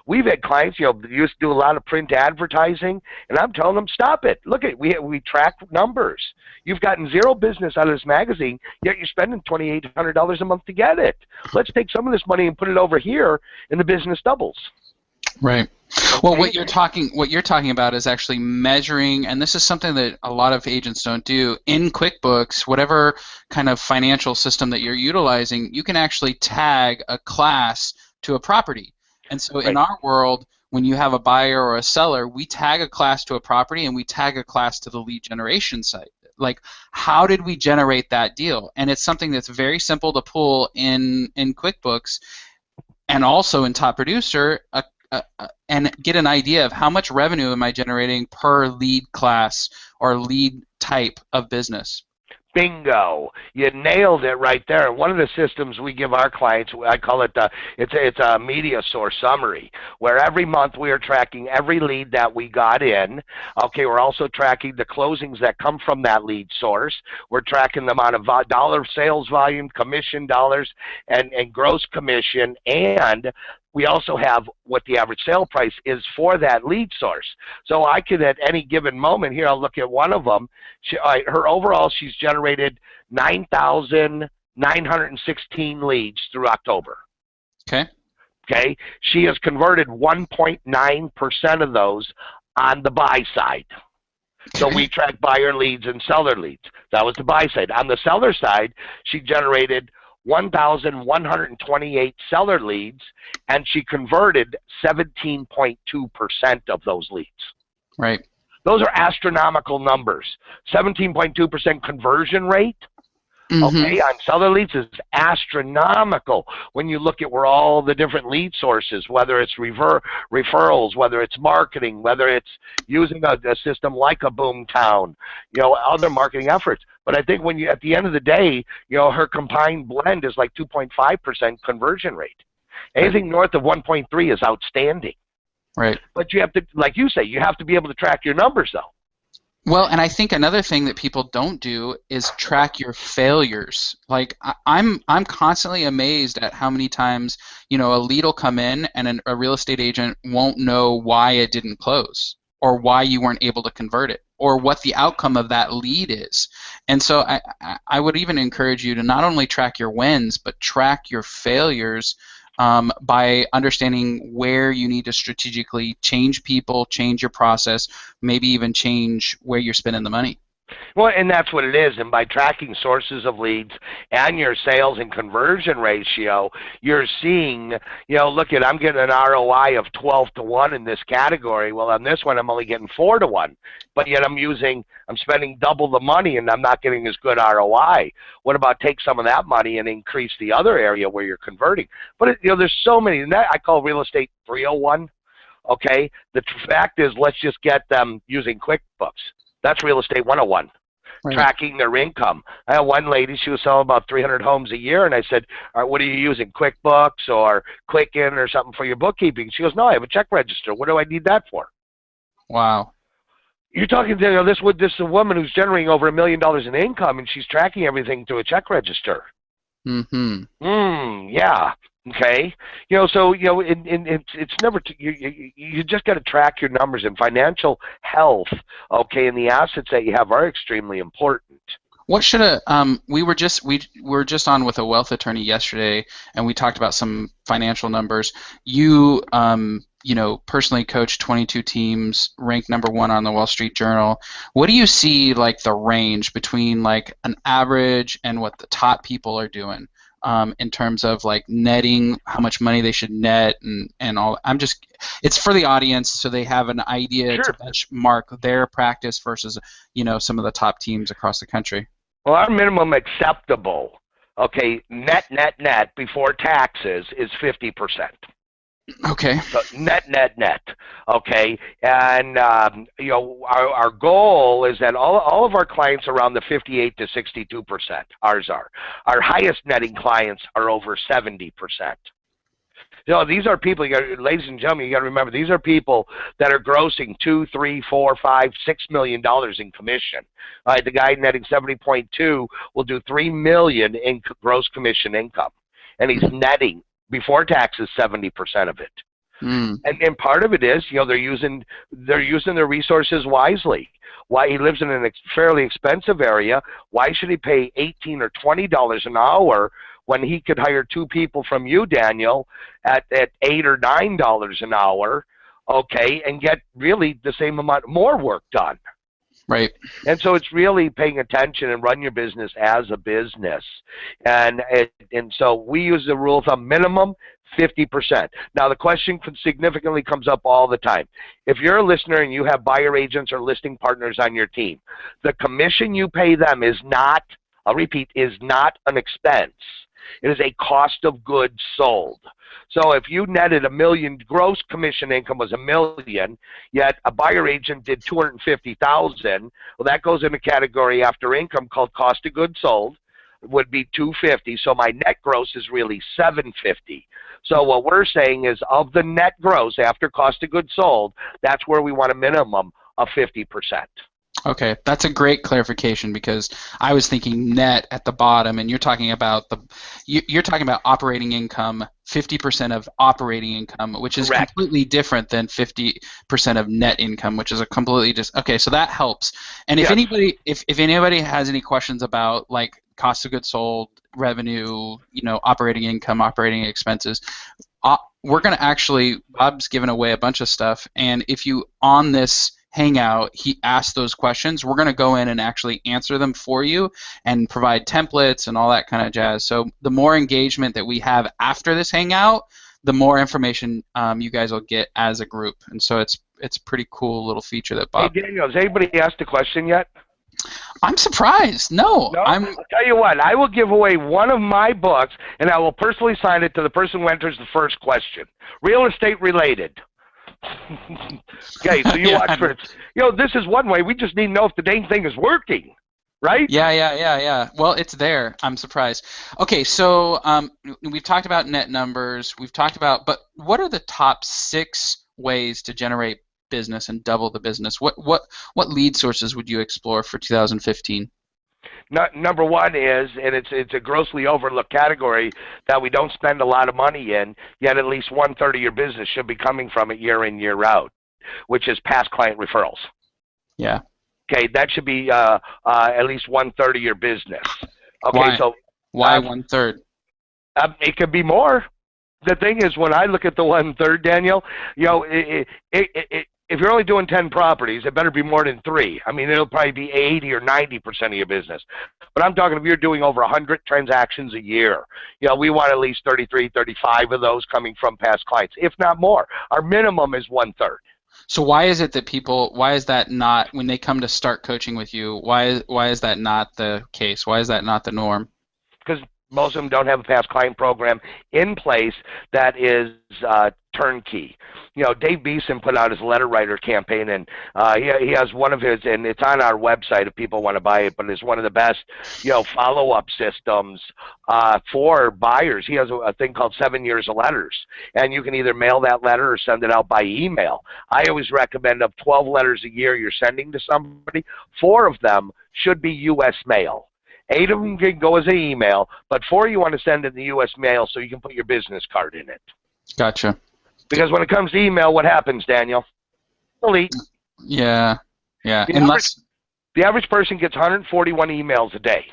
We've had clients, used to do a lot of print advertising, and I'm telling them, stop it. Look at we track numbers. You've gotten zero business out of this magazine, yet you're spending $2,800 a month to get it. Let's take some of this money and put it over here, and the business doubles. Right. Well, what you're talking about is actually measuring, and this is something that a lot of agents don't do. In QuickBooks, whatever kind of financial system that you're utilizing, you can actually tag a class to a property. And so in our world, when you have a buyer or a seller, we tag a class to a property and we tag a class to the lead generation site. Like, how did we generate that deal? And it's something that's very simple to pull in QuickBooks and also in Top Producer, and get an idea of how much revenue am I generating per lead class or lead type of business. Bingo! You nailed it right there. And one of the systems we give our clients, I call it it's a media source summary, where every month we are tracking every lead that we got in. Okay, we're also tracking the closings that come from that lead source. We're tracking the amount of dollar sales volume, commission dollars, and gross commission, and we also have what the average sale price is for that lead source. So I could, at any given moment, here I'll look at one of them. Her overall, she's generated 9,916 leads through October. Okay. Okay. She has converted 1.9% of those on the buy side. So we track buyer leads and seller leads. That was the buy side. On the seller side, she generated 1,128 seller leads, and she converted 17.2% of those leads. Right. Those are astronomical numbers. 17.2% conversion rate, okay, on seller leads is astronomical when you look at where all the different lead sources, whether it's referrals, whether it's marketing, whether it's using a system like a Boomtown, other marketing efforts. But I think when you, at the end of the day, her combined blend is like 2.5% conversion rate. Anything north of 1.3 is outstanding. Right. But you have to, like you say, you have to be able to track your numbers, though. Well, and I think another thing that people don't do is track your failures. Like, I'm constantly amazed at how many times, a lead will come in and a real estate agent won't know why it didn't close, or why you weren't able to convert it, or what the outcome of that lead is. And so I would even encourage you to not only track your wins, but track your failures by understanding where you need to strategically change people, change your process, maybe even change where you're spending the money. Well, and that's what it is. And by tracking sources of leads and your sales and conversion ratio, you're seeing, look at, I'm getting an ROI of 12 to 1 in this category. Well, on this one, I'm only getting 4 to 1. But yet I'm spending double the money and I'm not getting as good ROI. What about take some of that money and increase the other area where you're converting? But, there's so many. And that I call real estate 301. Okay? The fact is, let's just get them using QuickBooks. That's real estate 101, right. Tracking their income. I had one lady, she was selling about 300 homes a year, and I said, all right, what are you using, QuickBooks or Quicken or something for your bookkeeping? She goes, no, I have a check register. What do I need that for? Wow. You're talking to this is a woman who's generating over $1 million in income, and she's tracking everything through a check register. Yeah. Okay. It's never. You just got to track your numbers, and financial health. Okay, and the assets that you have are extremely important. What should we were just on with a wealth attorney yesterday, and we talked about some financial numbers. You personally coached 22 teams, ranked number one on the Wall Street Journal. What do you see like the range between like an average and what the top people are doing in terms of like netting, how much money they should net, and all? It's for the audience so they have an idea Sure. to benchmark their practice versus some of the top teams across the country. Well, our minimum acceptable, okay, net before taxes is 50%. Okay. So net, okay, and our goal is that all of our clients are around the 58 to 62%. Ours are. Our highest netting clients are over 70%. These are people. Ladies and gentlemen, you got to remember these are people that are grossing $2, $3, $4, $5, $6 million in commission. All right, the guy netting 70.2 will do $3 million in gross commission income, and he's netting before taxes 70% of it. And part of it is they're using their resources wisely. Why he lives in a fairly expensive area? Why should he pay $18 or $20 an hour when he could hire two people from you, Daniel, at $8 or $9 an hour, okay, and get really the same amount more work done? Right. And so it's really paying attention and run your business as a business. And so we use the rule of thumb minimum 50%. Now the question significantly comes up all the time. If you're a listener and you have buyer agents or listing partners on your team, the commission you pay them is not, I'll repeat, is not an expense. It is a cost of goods sold. So if you netted $1 million, gross commission income was $1 million, yet a buyer agent did $250,000, well, that goes in a category after income called cost of goods sold, would be $250. So my net gross is really $750. So what we're saying is of the net gross after cost of goods sold, that's where we want a minimum of 50%. Okay, that's a great clarification because I was thinking net at the bottom, and you're talking about operating income, 50% of operating income, which is Correct. Completely different than 50% of net income, which is a completely okay. So that helps. And if anybody has any questions about like cost of goods sold, revenue, operating income, operating expenses, we're going to Bob's given away a bunch of stuff, and if you on this Hangout, he asked those questions. We're going to go in and actually answer them for you and provide templates and all that kind of jazz. So the more engagement that we have after this Hangout, the more information you guys will get as a group. And so it's a pretty cool little feature that Bob. Hey, Daniel, has anybody asked a question yet? I'm surprised. No. I'll tell you what. I will give away one of my books, and I will personally sign it to the person who enters the first question. Real estate related. Okay, so you watch for it. This is one way. We just need to know if the dang thing is working, right? Yeah. Well, it's there. I'm surprised. Okay, so we've talked about net numbers. But what are the top 6 ways to generate business and double the business? What lead sources would you explore for 2015? Number one is, and it's a grossly overlooked category that we don't spend a lot of money in, yet at least 1/3 of your business should be coming from it year in, year out, which is past client referrals. Yeah. Okay, that should be at least 1/3 of your business. Okay, Why? so why 1/3? It could be more. The thing is, when I look at the 1/3, Daniel, if you're only doing 10 properties, it better be more than 3. I mean, it'll probably be 80 or 90% of your business. But I'm talking if you're doing over 100 transactions a year, we want at least 33, 35 of those coming from past clients, if not more. Our minimum is 1/3. So why is it that why is that not, when they come to start coaching with you, why is that not the case? Why is that not the norm? Because most of them don't have a past client program in place that is turnkey. Dave Beeson put out his letter writer campaign, and he has one of his, and it's on our website if people want to buy it, but it's one of the best, follow-up systems for buyers. He has a thing called 7 years of letters, and you can either mail that letter or send it out by email. I always recommend of 12 letters a year you're sending to somebody, 4 of them should be U.S. mail. 8 of them can go as an email, but 4 you want to send in the U.S. mail so you can put your business card in it. Gotcha. Because when it comes to email, what happens, Daniel? Delete. Yeah. The average person gets 141 emails a day.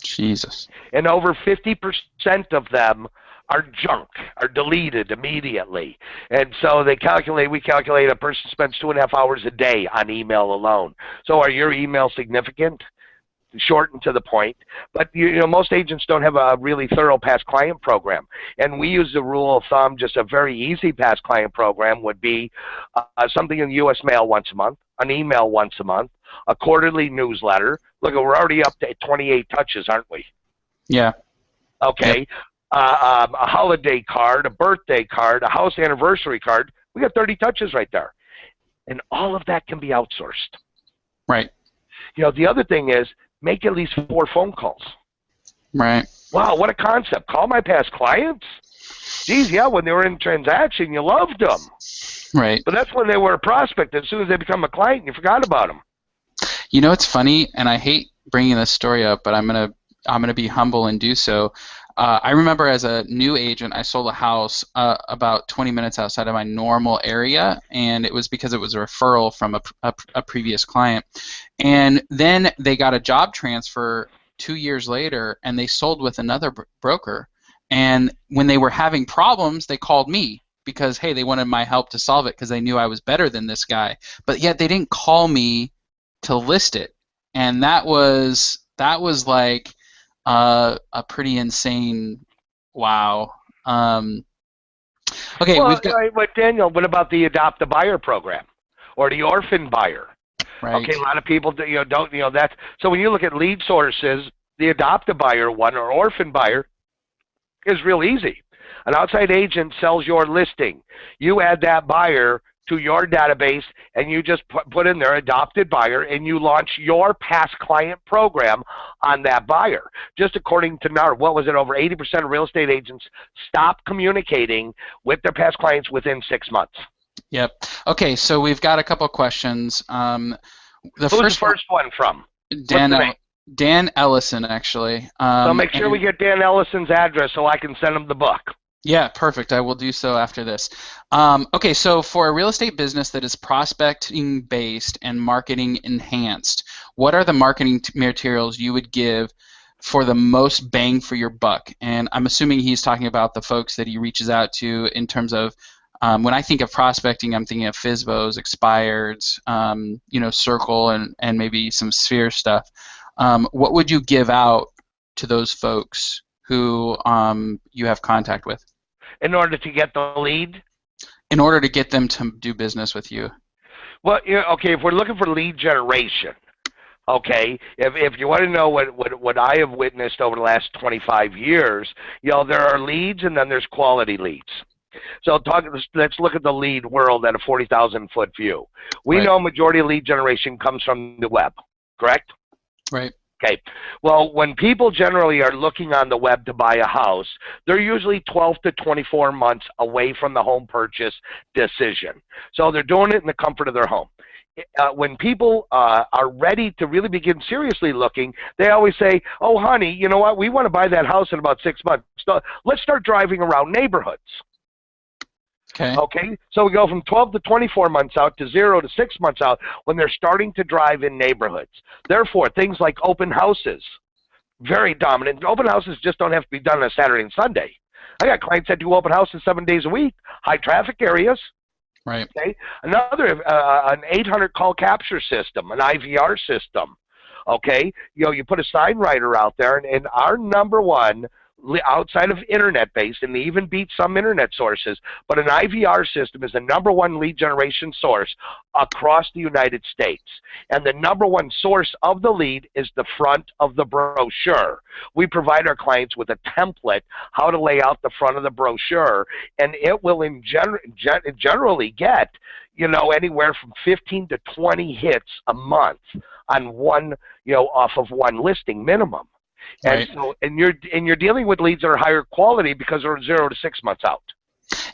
Jesus. And over 50% of them are junk, are deleted immediately. And so we calculate a person spends 2.5 hours a day on email alone. So are your emails significant? Short and to the point. But most agents don't have a really thorough past client program. And we use the rule of thumb, just a very easy past client program would be something in the U.S. mail once a month, an email once a month, a quarterly newsletter. Look, we're already up to 28 touches, aren't we? Yeah. Okay. Yep. A holiday card, a birthday card, a house anniversary card. We got 30 touches right there. And all of that can be outsourced. Right. The other thing is make at least 4 phone calls. Right. Wow, what a concept. Call my past clients? Geez, yeah, when they were in transaction, you loved them. Right. But that's when they were a prospect. As soon as they become a client, you forgot about them. It's funny, and I hate bringing this story up, but I'm gonna be humble and do so. I remember as a new agent, I sold a house about 20 minutes outside of my normal area, and it was because it was a referral from a previous client. And then they got a job transfer 2 years later, and they sold with another broker. And when they were having problems, they called me because, hey, they wanted my help to solve it because they knew I was better than this guy. But yet they didn't call me to list it. And that was like a pretty insane, wow. Okay, well, we've got. But Daniel, what about the Adopt a Buyer program or the Orphan Buyer? Right. Okay, a lot of people don't that's so when you look at lead sources, the Adopt a Buyer one or Orphan Buyer is real easy. An outside agent sells your listing. You add that buyer to your database, and you just put in there adopted buyer, and you launch your past client program on that buyer. Just according to NAR, what was it? Over 80% of real estate agents stop communicating with their past clients within 6 months. Yep. Okay, so we've got a couple questions. Who's the first one from? Dan Ellison, actually. So make sure we get Dan Ellison's address so I can send him the book. Yeah, perfect. I will do so after this. Okay, so for a real estate business that is prospecting based and marketing enhanced, what are the marketing materials you would give for the most bang for your buck? And I'm assuming he's talking about the folks that he reaches out to in terms of, when I think of prospecting, I'm thinking of FSBOs, expireds, Circle, and maybe some Sphere stuff. What would you give out to those folks who you have contact with? In order to get the lead? In order to get them to do business with you. Well, okay, if we're looking for lead generation, okay, if you want to know what I have witnessed over the last 25 years, there are leads and then there's quality leads. So let's look at the lead world at a 40,000-foot view. We know majority of lead generation comes from the web, correct? Right. Okay. Well, when people generally are looking on the web to buy a house, they're usually 12 to 24 months away from the home purchase decision. So they're doing it in the comfort of their home. When people are ready to really begin seriously looking, they always say, oh, honey, you know what? We want to buy that house in about 6 months. So let's start driving around neighborhoods. Okay, so we go from 12 to 24 months out to 0 to 6 months out when they're starting to drive in neighborhoods. Therefore, things like open houses, very dominant. Open houses just don't have to be done on a Saturday and Sunday. I got clients that do open houses 7 days a week, high traffic areas. Right. Okay, another an 800 call capture system, an IVR system. Okay, you put a sign writer out there, and our number one, outside of internet-based, and they even beat some internet sources, but an IVR system is the number one lead generation source across the United States. And the number one source of the lead is the front of the brochure. We provide our clients with a template how to lay out the front of the brochure, and it will generally get anywhere from 15 to 20 hits a month on one, off of one listing minimum. And so, and you're dealing with leads that are higher quality because they're 0 to 6 months out.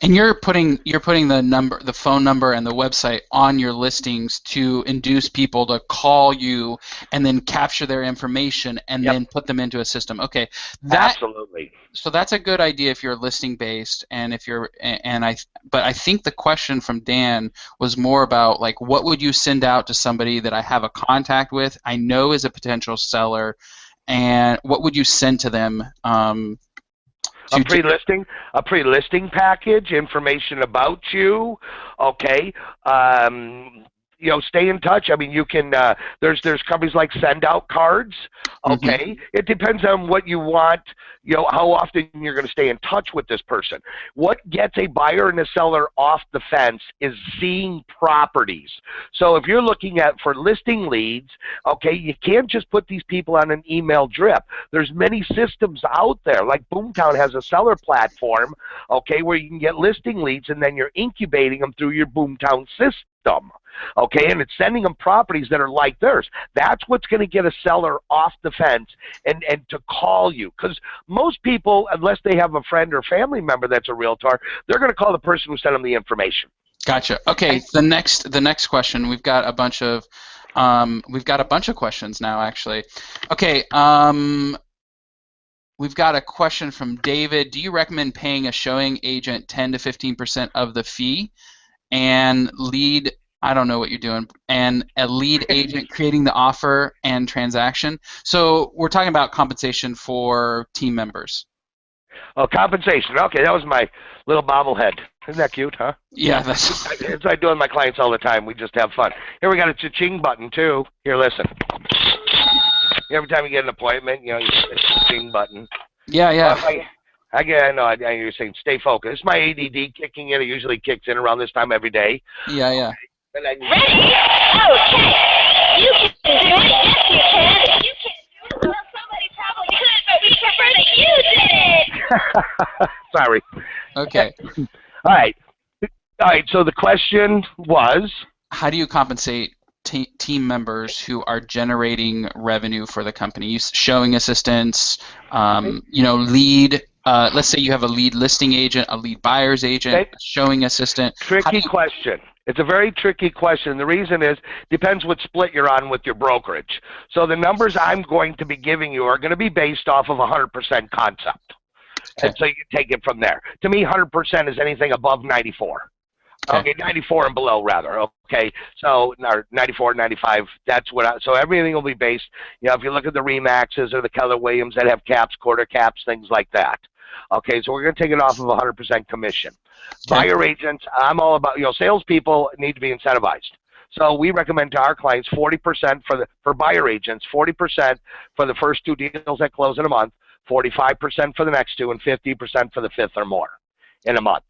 And you're putting the phone number and the website on your listings to induce people to call you and then capture their information and then put them into a system. Okay, absolutely. So that's a good idea if you're listing based, and but I think the question from Dan was more about like, what would you send out to somebody that I have a contact with, I know is a potential seller, and what would you send to them A To pre-listing package, information about you. Okay. Stay in touch. I mean, you can. There's companies like Send Out Cards. mhm. Okay, it depends on what you want. How often you're going to stay in touch with this person. What gets a buyer and a seller off the fence is seeing properties. So if you're looking for listing leads, okay, you can't just put these people on an email drip. There's many systems out there. Like Boomtown has a seller platform, okay, where you can get listing leads and then you're incubating them through your Boomtown system. Okay, and it's sending them properties that are like theirs. That's what's going to get a seller off the fence and to call you. Because most people, unless they have a friend or family member that's a realtor, they're going to call the person who sent them the information. Gotcha. Okay, the next question. We've got a bunch of questions now, actually. Okay, we've got a question from David. Do you recommend paying a showing agent 10 to 15% of the fee and lead? I don't know what you're doing. And a lead agent creating the offer and transaction. So we're talking about compensation for team members. Oh, compensation. Okay, that was my little bobblehead. Isn't that cute, huh? Yeah, that's. It's like doing my clients all the time. We just have fun. Here we got a cha-ching button too. Here, listen. Every time you get an appointment, you hit the cha-ching button. Yeah, yeah. I know you're saying stay focused. It's my ADD kicking in. It usually kicks in around this time every day. Yeah, yeah. And ready? Okay. You can do it. Yes, you can. You can do it. Well, somebody probably could, but we prefer that you did it. Sorry. Okay. All right. So the question was, how do you compensate team members who are generating revenue for the company? Showing assistants, lead. Let's say you have a lead listing agent, a lead buyer's agent, a showing assistant. Tricky question. It's a very tricky question. The reason is, depends what split you're on with your brokerage. So the numbers I'm going to be giving you are going to be based off of 100% concept. Okay. And so you take it from there. To me, 100% is anything above 94. Okay, 94 and below, rather. Okay, so 94, 95, that's so everything will be based, if you look at the Remaxes or the Keller Williams that have caps, quarter caps, things like that. Okay, so we're going to take it off of 100% commission. Okay. Buyer agents, I'm all about, salespeople need to be incentivized. So we recommend to our clients 40% for buyer agents, 40% for the first 2 deals that close in a month, 45% for the next 2, and 50% for the 5th or more in a month.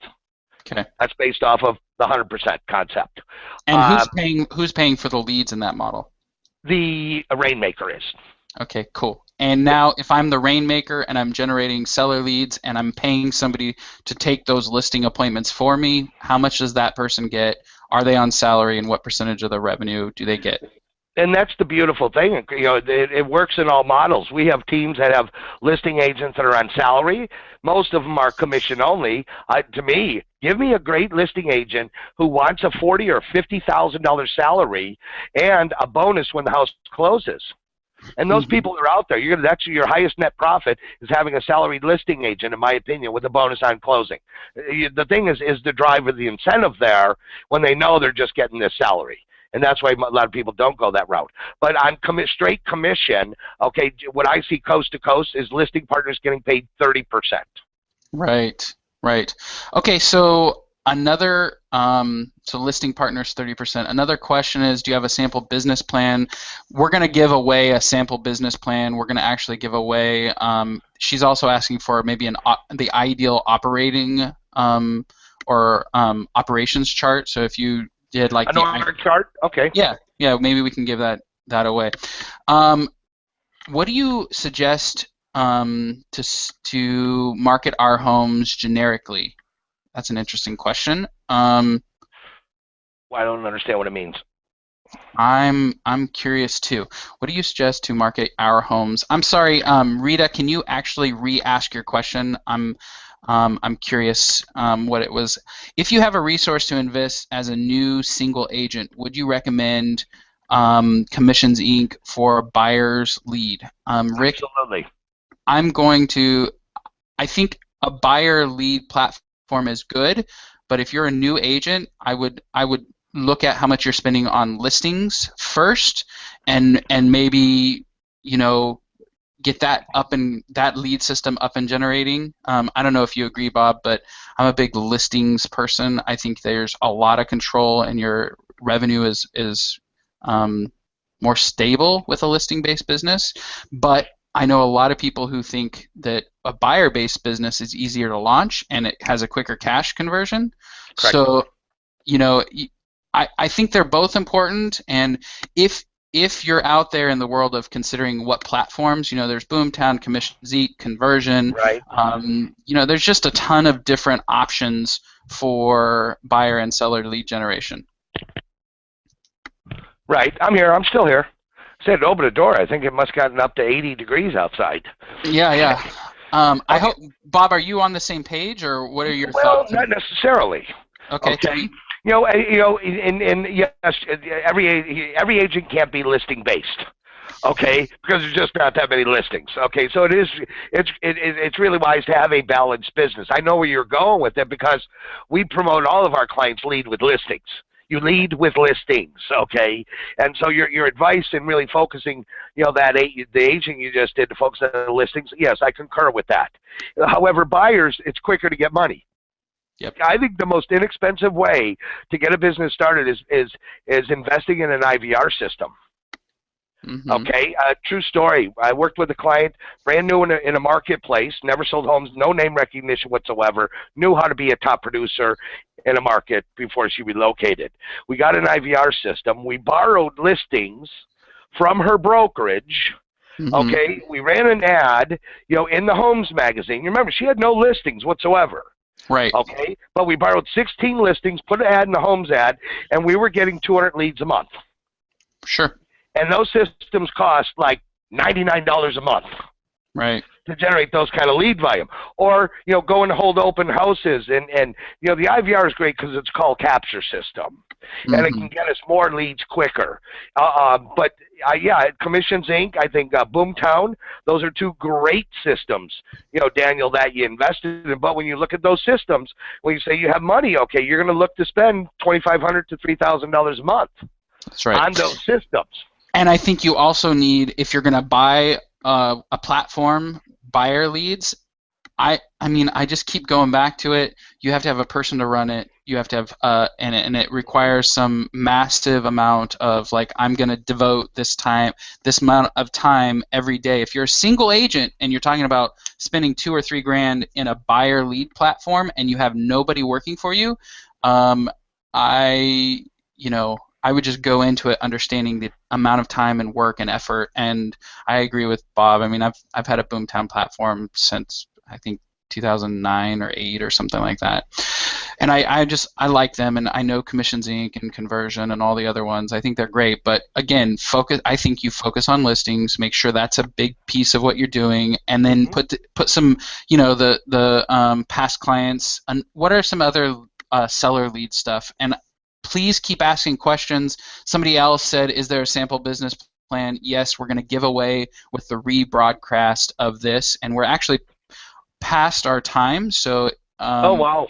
Okay. That's based off of the 100% concept. And who's paying for the leads in that model? The rainmaker is. Okay, cool. And now if I'm the rainmaker and I'm generating seller leads and I'm paying somebody to take those listing appointments for me, how much does that person get? Are they on salary, and what percentage of the revenue do they get? And that's the beautiful thing. It works in all models. We have teams that have listing agents that are on salary. Most of them are commission only. To me, give me a great listing agent who wants a $40,000 or $50,000 salary and a bonus when the house closes. And those people are out there. That's your highest net profit is having a salaried listing agent, in my opinion, with a bonus on closing. The thing is the drive of the incentive there when they know they're just getting this salary. And that's why a lot of people don't go that route. But on straight commission, okay, what I see coast to coast is listing partners getting paid 30%. Right. Okay, so so listing partners 30%. Another question is, do you have a sample business plan? We're going to give away a sample business plan. We're going to actually give away. She's also asking for maybe the ideal operating or operations chart. So if you did like an org chart, okay. Yeah, maybe we can give that away. What do you suggest to market our homes generically? That's an interesting question. Well, I don't understand what it means. I'm curious too. What do you suggest to market our homes? I'm sorry, Rita. Can you actually re-ask your question? I'm curious what it was. If you have a resource to invest as a new single agent, would you recommend Commissions Inc. for buyer's lead? Rick, absolutely. I think a buyer lead platform is good, but if you're a new agent, I would look at how much you're spending on listings first, and maybe get that that lead system up and generating. I don't know if you agree, Bob, but I'm a big listings person. I think there's a lot of control, and your revenue is more stable with a listing-based business. But I know a lot of people who think that a buyer-based business is easier to launch and it has a quicker cash conversion. Correct. So, I think they're both important, and if you're out there in the world of considering what platforms, there's Boomtown, Commission Zeke, Conversion. Right. There's just a ton of different options for buyer and seller lead generation. Right. I'm here. I'm still here. Said to open the door. I think it must have gotten up to 80 degrees outside. Yeah. I hope, Bob, are you on the same page, or what are your thoughts? Well, not necessarily. Okay. Yes, every agent can't be listing based. Okay, because there's just not that many listings. Okay, so it's really wise to have a balanced business. I know where you're going with it because we promote all of our clients lead with listings. You lead with listings, okay? And so your advice in really focusing, the agent you just did to focus on the listings, yes, I concur with that. However, buyers, it's quicker to get money. Yep. I think the most inexpensive way to get a business started is investing in an IVR system. Mm-hmm. Okay, true story. I worked with a client, brand new in a marketplace, never sold homes, no name recognition whatsoever, knew how to be a top producer in a market before she relocated. We got an IVR system. We borrowed listings from her brokerage. Mm-hmm. Okay, we ran an ad, in the Homes magazine. You remember, she had no listings whatsoever. Right. Okay, but we borrowed 16 listings, put an ad in the Homes ad, and we were getting 200 leads a month. Sure. And those systems cost like $99 a month. Right. To generate those kind of lead volume. Or, go and hold open houses. And the IVR is great because it's called capture system. Mm-hmm. And it can get us more leads quicker. But Commissions Inc., I think Boomtown, those are two great systems, Daniel, that you invested in. But when you look at those systems, when you say you have money, okay, you're going to look to spend $2,500 to $3,000 a month. That's right. On those systems. And I think you also need, if you're going to buy a platform, buyer leads, I just keep going back to it. You have to have a person to run it. You have to have, and it requires some massive amount of, I'm going to devote this amount of time every day. If you're a single agent and you're talking about spending $2,000 or $3,000 in a buyer lead platform and you have nobody working for you, I would just go into it understanding the amount of time and work and effort, and I agree with Bob. I've had a Boomtown platform since I think 2009 or 8 or something like that, and I like them, and I know Commissions Inc. and Conversion and all the other ones. I think they're great, but again, I think you focus on listings, make sure that's a big piece of what you're doing, and then put some the past clients and what are some other seller lead stuff. And please keep asking questions. Somebody else said, is there a sample business plan? Yes, we're going to give away with the rebroadcast of this, and we're actually past our time. So, oh, wow.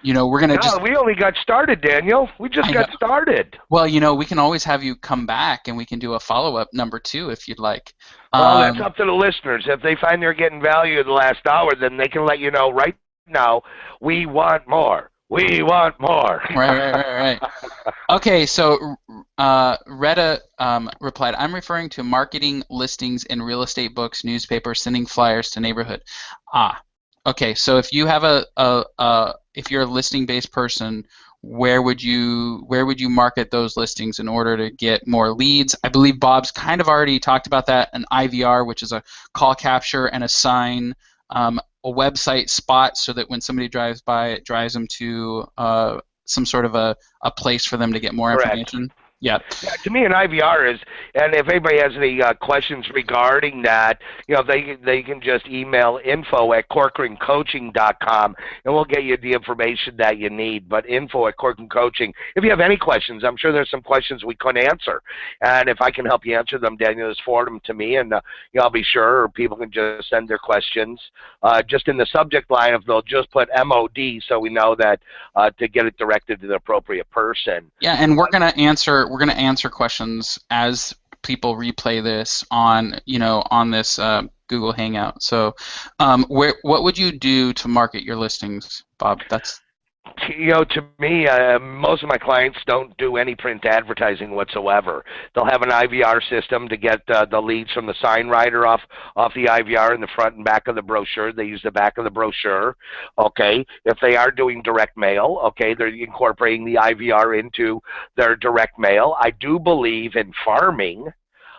We're going to we only got started, Daniel. We just got started. Well, we can always have you come back, and we can do a follow-up number 2 if you'd like. Well, that's up to the listeners. If they find they're getting value in the last hour, then they can let you know right now, we want more. We want more. Right. Okay, so Retta replied, I'm referring to marketing listings in real estate books, newspapers, sending flyers to neighborhood. Okay, so if you have if you're a listing-based person, where would you market those listings in order to get more leads? I believe Bob's kind of already talked about that, an IVR, which is a call capture and a sign, a website spot so that when somebody drives by, it drives them to some sort of a place for them to get more information. Yeah. To me, an IVR is, and if anybody has any questions regarding that, they can just email info@corcorancoaching.com, and we'll get you the information that you need. But info@corcorancoaching. If you have any questions, I'm sure there's some questions we couldn't answer, and if I can help you answer them, Daniel, just forward them to me, and I'll be sure, or people can just send their questions. Just in the subject line, if they'll just put MOD, so we know that to get it directed to the appropriate person. Yeah, and we're gonna answer questions as people replay this on on this Google Hangout. So, what would you do to market your listings, Bob? That's To me, most of my clients don't do any print advertising whatsoever. They'll have an IVR system to get the leads from the sign writer off the IVR in the front and back of the brochure. They use the back of the brochure. Okay, if they are doing direct mail, okay, they're incorporating the IVR into their direct mail. I do believe in farming.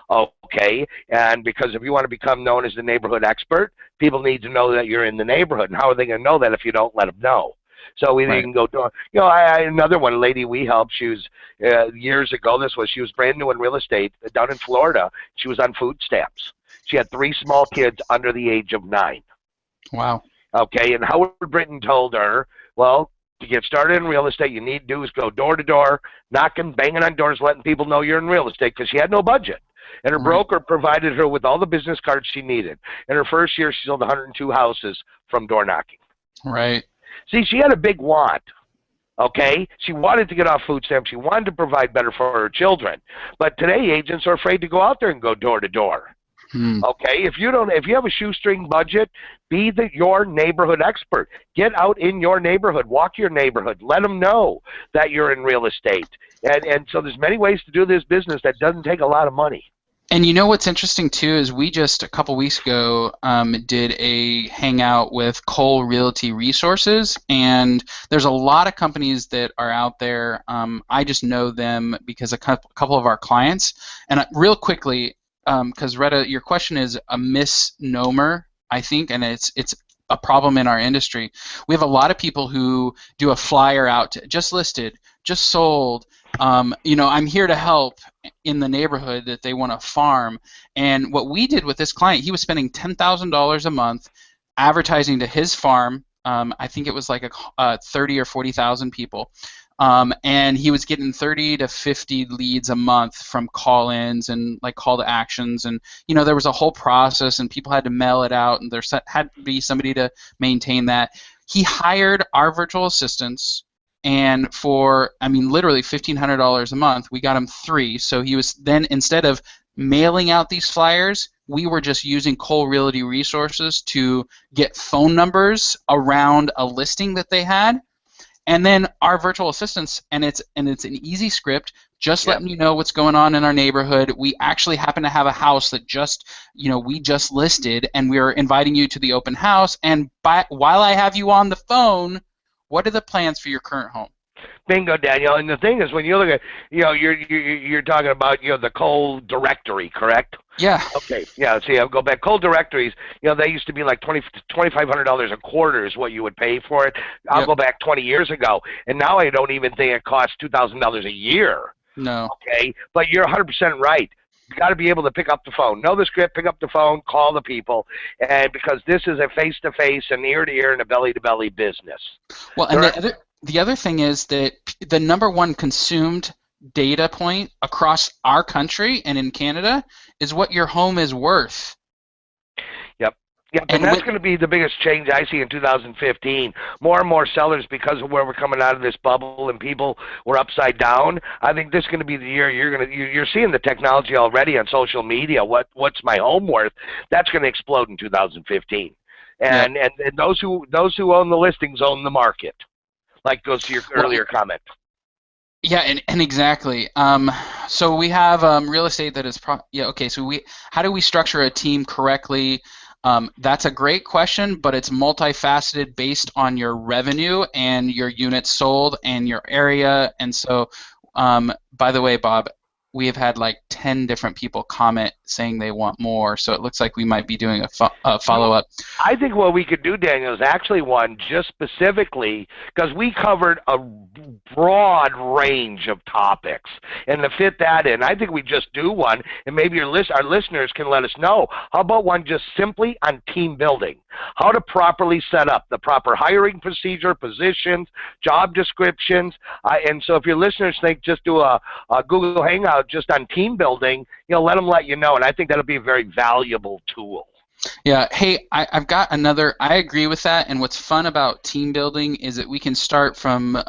Okay, and because if you want to become known as the neighborhood expert, people need to know that you're in the neighborhood. And how are they going to know that if you don't let them know? So either you can go door. Another one, a lady we helped. She was years ago. She was brand new in real estate down in Florida. She was on food stamps. She had 3 small kids under the age of 9. wow. Okay, and Howard Britton told her, well, to get started in real estate, you need to do is go door to door, knocking, banging on doors, letting people know you're in real estate, because she had no budget. And her broker provided her with all the business cards she needed. In her first year, she sold 102 houses from door knocking. Right. See, she had a big want, okay? She wanted to get off food stamps. She wanted to provide better for her children. But today, agents are afraid to go out there and go door to door. Okay? If you have a shoestring budget, be your neighborhood expert. Get out in your neighborhood. Walk your neighborhood. Let them know that you're in real estate. And so there's many ways to do this business that doesn't take a lot of money. And you know what's interesting too is we just a couple weeks ago did a hangout with Cole Realty Resources, and there's a lot of companies that are out there. I just know them because a couple of our clients. And real quickly, because Retta, your question is a misnomer, I think, and it's a problem in our industry. We have a lot of people who do a flyer out to, just listed, just sold. I'm here to help in the neighborhood that they want to farm. And what we did with this client, he was spending $10,000 a month advertising to his farm. I think it was like 30 or 40,000 people. And he was getting 30 to 50 leads a month from call-ins and like call to actions. And, there was a whole process and people had to mail it out and there had to be somebody to maintain that. He hired our virtual assistants. And for, literally $1,500 a month, we got him 3. So he was then, instead of mailing out these flyers, we were just using Cole Realty Resources to get phone numbers around a listing that they had. And then our virtual assistants, and it's an easy script, just letting you know what's going on in our neighborhood. We actually happen to have a house that we just listed, and we're inviting you to the open house. And while I have you on the phone, what are the plans for your current home? Bingo, Daniel. And the thing is, when you look at, you're talking about, the Cole directory, correct? Yeah. Okay. Yeah. See, I'll go back. Cole directories, they used to be like $2,500 a quarter is what you would pay for it. I'll go back 20 years ago, and now I don't even think it costs $2,000 a year. No. Okay. But you're 100% right. You got to be able to pick up the phone, know the script, pick up the phone, call the people, and because this is a face-to-face and ear-to-ear and a belly-to-belly business. Well, and the other thing is that the number one consumed data point across our country and in Canada is what your home is worth. Yep, and that's going to be the biggest change I see in 2015. More and more sellers, because of where we're coming out of this bubble and people were upside down. I think this is going to be the year you're seeing the technology already on social media. What's my home worth? That's going to explode in 2015. And those who own the listings own the market. Like goes to your earlier comment. Yeah, and exactly. So we have real estate that is So how do we structure a team correctly? That's a great question, but it's multifaceted based on your revenue and your units sold and your area. And so, by the way, Bob, we have had like 10 different people comment saying they want more, so it looks like we might be doing a follow-up. I think what we could do, Daniel, is actually one just specifically because we covered a broad range of topics, and to fit that in, I think we just do one, and maybe our listeners can let us know. How about one just simply on team building? How to properly set up the proper hiring procedure, positions, job descriptions, and so if your listeners think just do a Google Hangout just on team building, let them let you know, and I think that'll be a very valuable tool. Yeah. Hey, I've got another. I agree with that. And what's fun about team building is that we can start from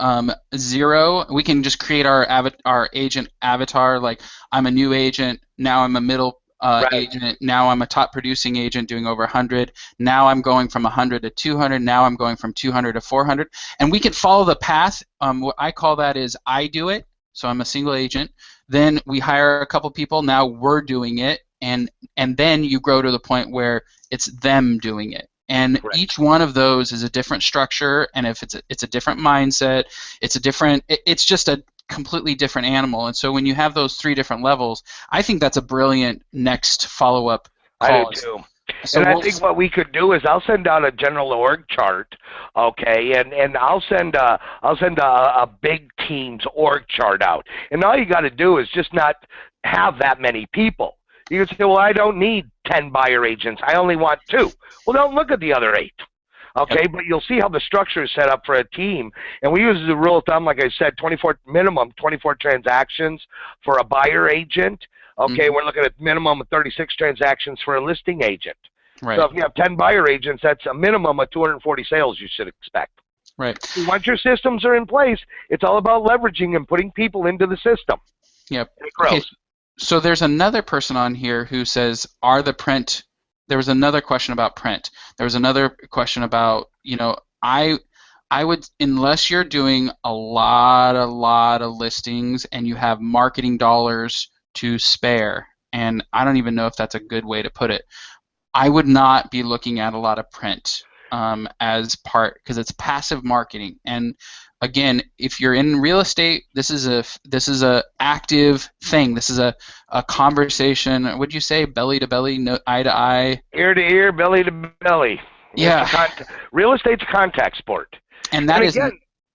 0. We can just create our agent avatar. Like I'm a new agent. Now I'm a middle Right. agent. Now I'm a top producing agent doing over 100. Now I'm going from 100 to 200. Now I'm going from 200 to 400. And we can follow the path. What I call that is I do it. So I'm a single agent. Then we hire a couple people. Now we're doing it. And then you grow to the point where it's them doing it. And Correct. each one of those is a different structure, and if it's a different mindset, it's just a completely different animal. And so when you have those 3 different levels, I think that's a brilliant next follow-up call. I do too. So and I think what we could do is I'll send out a general org chart, okay, and I'll send a big team's org chart out. And all you got to do is just not have that many people. You can say, well, I don't need 10 buyer agents. I only want 2. Well, don't look at the other 8. Okay, but you'll see how the structure is set up for a team. And we use the rule of thumb, like I said, minimum 24 transactions for a buyer agent. Okay, we're looking at minimum of 36 transactions for a listing agent. Right. So if you have 10 buyer agents, that's a minimum of 240 sales you should expect. Right. Once your systems are in place, it's all about leveraging and putting people into the system. Yep. And it grows. Okay. So there's another person on here who says, there was another question about print. There was another question about, I would, unless you're doing a lot of listings and you have marketing dollars to spare, and I don't even know if that's a good way to put it, I would not be looking at a lot of print as part, because it's passive marketing. And again, if you're in real estate, this is a active thing. This is a conversation. Would you say belly to belly, eye to eye, ear to ear, belly to belly? Yeah. Real estate's a contact sport. And that is.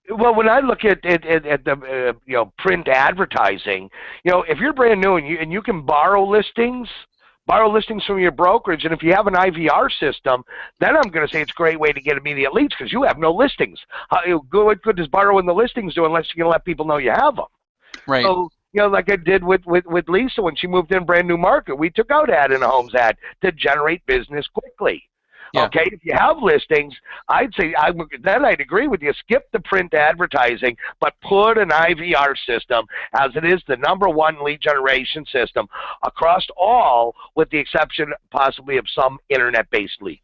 Well, when I look at the print advertising, if you're brand new and you can borrow listings from your brokerage, and if you have an IVR system, then I'm going to say it's a great way to get immediate leads because you have no listings. What good does borrowing the listings do unless you're going to let people know you have them? Right. So, like I did with Lisa when she moved in brand new market, we took out ad in a homes ad to generate business quickly. Yeah. Okay, if you have listings, I'd agree with you. Skip the print advertising, but put an IVR system, as it is the #1 lead generation system across all, with the exception possibly of some internet-based leads.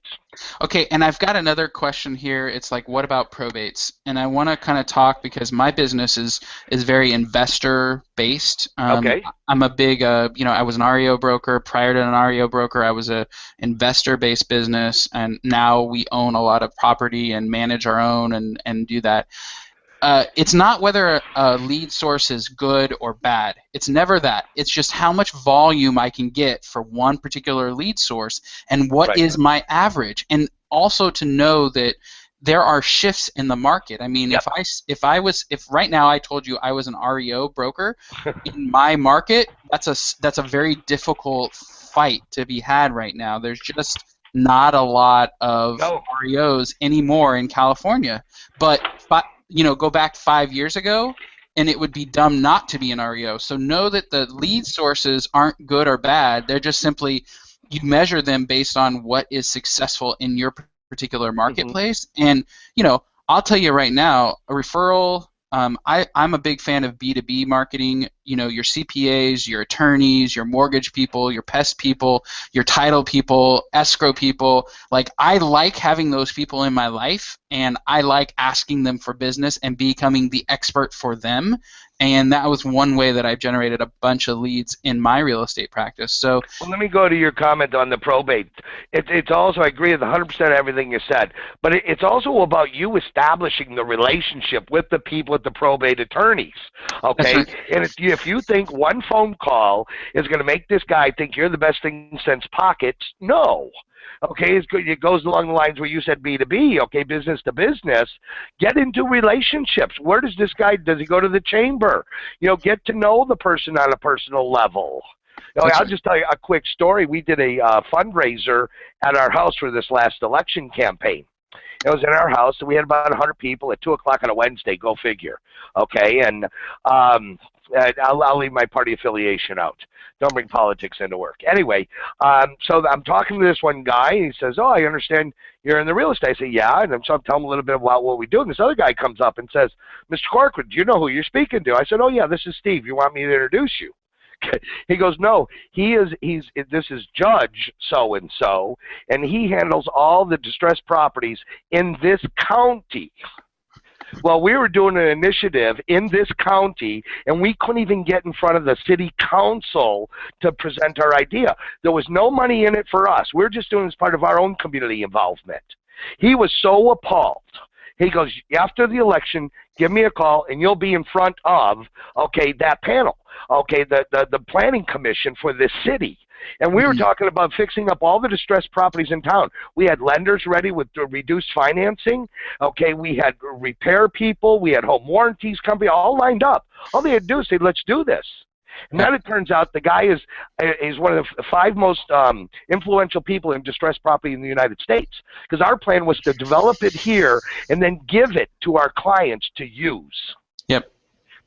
Okay, and I've got another question here. It's like, what about probates? And I want to kind of talk because my business is very investor based. Okay. I'm a big, I was an REO broker. Prior to an REO broker, I was a investor based business, and now we own a lot of property and manage our own and do that. It's not whether a lead source is good or bad. It's never that. It's just how much volume I can get for one particular lead source and what is my average. And also to know that there are shifts in the market. I mean, if right now I told you I was an REO broker in my market, that's a very difficult fight to be had right now. There's just not a lot of REOs anymore in California. But go back 5 years ago, and it would be dumb not to be an REO. So know that the lead sources aren't good or bad. They're just simply, you measure them based on what is successful in your particular marketplace. And, I'll tell you right now, a referral, I'm a big fan of B2B marketing. Your CPAs, your attorneys, your mortgage people, your pest people, your title people, escrow people. Like, I like having those people in my life, and I like asking them for business and becoming the expert for them. And that was one way that I've generated a bunch of leads in my real estate practice. So, well, let me go to your comment on the probate. It's also, I agree with 100% everything you said, but it's also about you establishing the relationship with the people at the probate attorneys. Okay, right. And if you think one phone call is going to make this guy think you're the best thing since pockets, no. Okay, it goes along the lines where you said B2B, okay, business to business. Get into relationships. Where does this guy, does he go to the chamber? Get to know the person on a personal level. I'll just tell you a quick story. We did a fundraiser at our house for this last election campaign. It was in our house, and we had about 100 people at 2 o'clock on a Wednesday, go figure. Okay, and I'll leave my party affiliation out. Don't bring politics into work. Anyway, so I'm talking to this one guy, and he says, oh, I understand you're in the real estate. I say, yeah, and so I'm telling him a little bit about what we do. And this other guy comes up and says, Mr. Corcoran, do you know who you're speaking to? I said, oh, yeah, this is Steve. You want me to introduce you? He goes, no, this is Judge so-and-so, and he handles all the distressed properties in this county. Well, we were doing an initiative in this county, and we couldn't even get in front of the city council to present our idea. There was no money in it for us. We're just doing it as part of our own community involvement. He was so appalled. He goes, after the election, give me a call, and you'll be in front of, okay, that panel, okay, the planning commission for this city. And we were talking about fixing up all the distressed properties in town. We had lenders ready with reduced financing. Okay, we had repair people. We had home warranties company all lined up. All they had to do is say, let's do this. And then it turns out the guy is one of the 5 most influential people in distressed property in the United States, because our plan was to develop it here and then give it to our clients to use. Yep.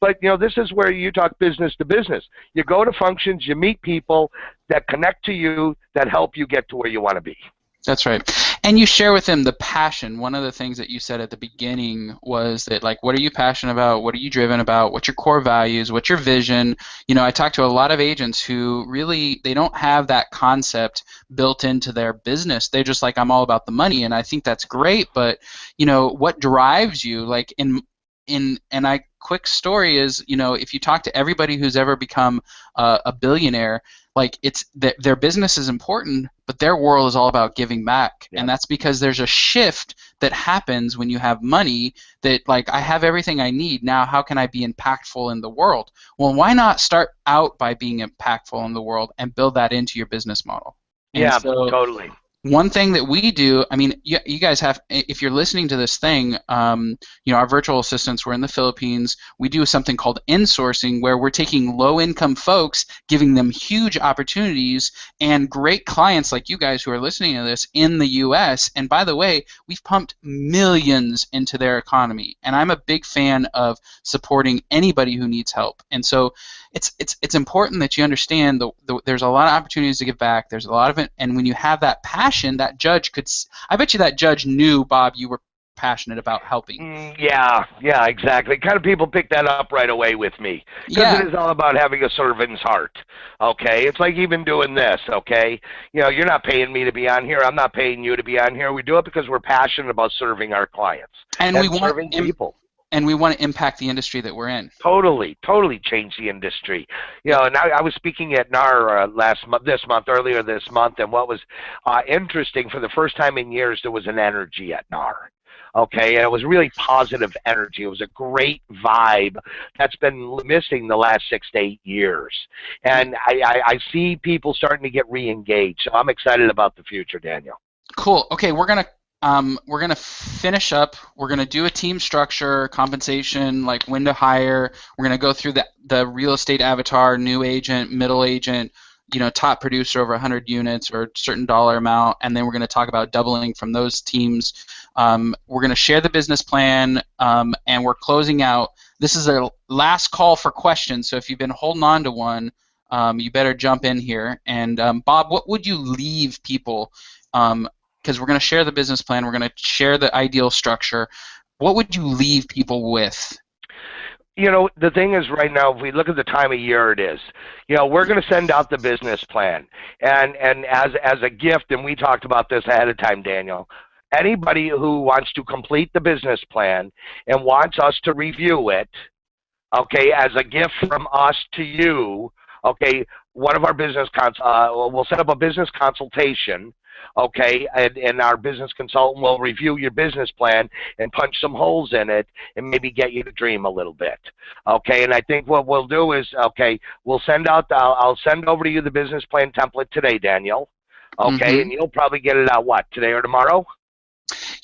But, you know, this is where you talk business to business. You go to functions, you meet people that connect to you, that help you get to where you want to be. That's right. And you share with them the passion. One of the things that you said at the beginning was that, like, what are you passionate about? What are you driven about? What's your core values? What's your vision? You know, I talk to a lot of agents who really, they don't have that concept built into their business. They're just like, I'm all about the money. And I think that's great. But, you know, what drives you? Like, quick story is, you know, if you talk to everybody who's ever become a billionaire, like, it's their business is important, but their world is all about giving back. Yeah. And that's because there's a shift that happens when you have money that, like, I have everything I need. Now how can I be impactful in the world? Well, why not start out by being impactful in the world and build that into your business model? And yeah, so, totally. One thing that we do, I mean, you guys have, if you're listening to this thing, you know, our virtual assistants, we're in the Philippines. We do something called insourcing, where we're taking low-income folks, giving them huge opportunities, and great clients like you guys who are listening to this in the U.S. And by the way, we've pumped millions into their economy. And I'm a big fan of supporting anybody who needs help. And so it's important that you understand there's a lot of opportunities to give back. There's a lot of it, and when you have that passion, that judge could. I bet you that judge knew, Bob, you were passionate about helping. Yeah, exactly. Kind of people pick that up right away with me, because it is all about having a servant's heart. Okay, it's like even doing this. Okay, you know, you're not paying me to be on here. I'm not paying you to be on here. We do it because we're passionate about serving our clients and we want serving people. And we want to impact the industry that we're in. Totally change the industry. You know, and I was speaking at NAR earlier this month, and what was interesting, for the first time in years, there was an energy at NAR. Okay, and it was really positive energy. It was a great vibe that's been missing the last 6 to 8 years. And I see people starting to get re-engaged. So I'm excited about the future, Daniel. Cool. Okay, we're gonna finish up. We're gonna do a team structure, compensation, like when to hire. We're gonna go through the real estate avatar, new agent, middle agent, you know, top producer over 100 units or a certain dollar amount, and then we're gonna talk about doubling from those teams. We're gonna share the business plan, and we're closing out. This is our last call for questions. So if you've been holding on to one, you better jump in here. And Bob, what would you leave people? Because we're going to share the business plan, we're going to share the ideal structure. What would you leave people with? You know, the thing is, right now, if we look at the time of year it is, you know, we're going to send out the business plan. And as a gift, and we talked about this ahead of time, Daniel, anybody who wants to complete the business plan and wants us to review it, okay, as a gift from us to you, okay, one of our business we'll set up a business consultation. Okay, and our business consultant will review your business plan and punch some holes in it and maybe get you to dream a little bit. Okay, and I think what we'll do is, okay, we'll send out, I'll send over to you the business plan template today, Daniel. Okay, and you'll probably get it out, what, today or tomorrow?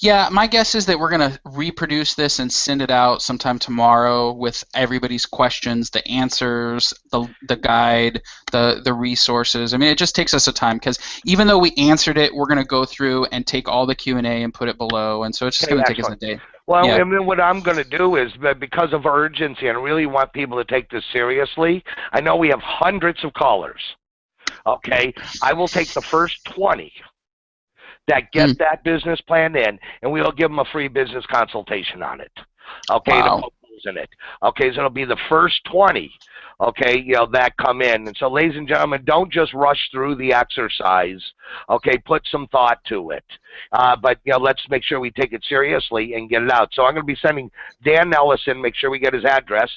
Yeah, my guess is that we're going to reproduce this and send it out sometime tomorrow with everybody's questions, the answers, the guide, the resources. I mean, it just takes us a time, because even though we answered it, we're going to go through and take all the Q&A and put it below, and so it's just going to take us a day. Well, and then what I'm going to do is, because of urgency, and I really want people to take this seriously, I know we have hundreds of callers. Okay, I will take the first 20 that get that business plan in, and we'll give them a free business consultation on it. Okay, to put using it. Okay, so it'll be the first 20. Okay, that come in. And so, ladies and gentlemen, don't just rush through the exercise. Okay, put some thought to it. But let's make sure we take it seriously and get it out. So I'm going to be sending Dan Ellison. Make sure we get his address.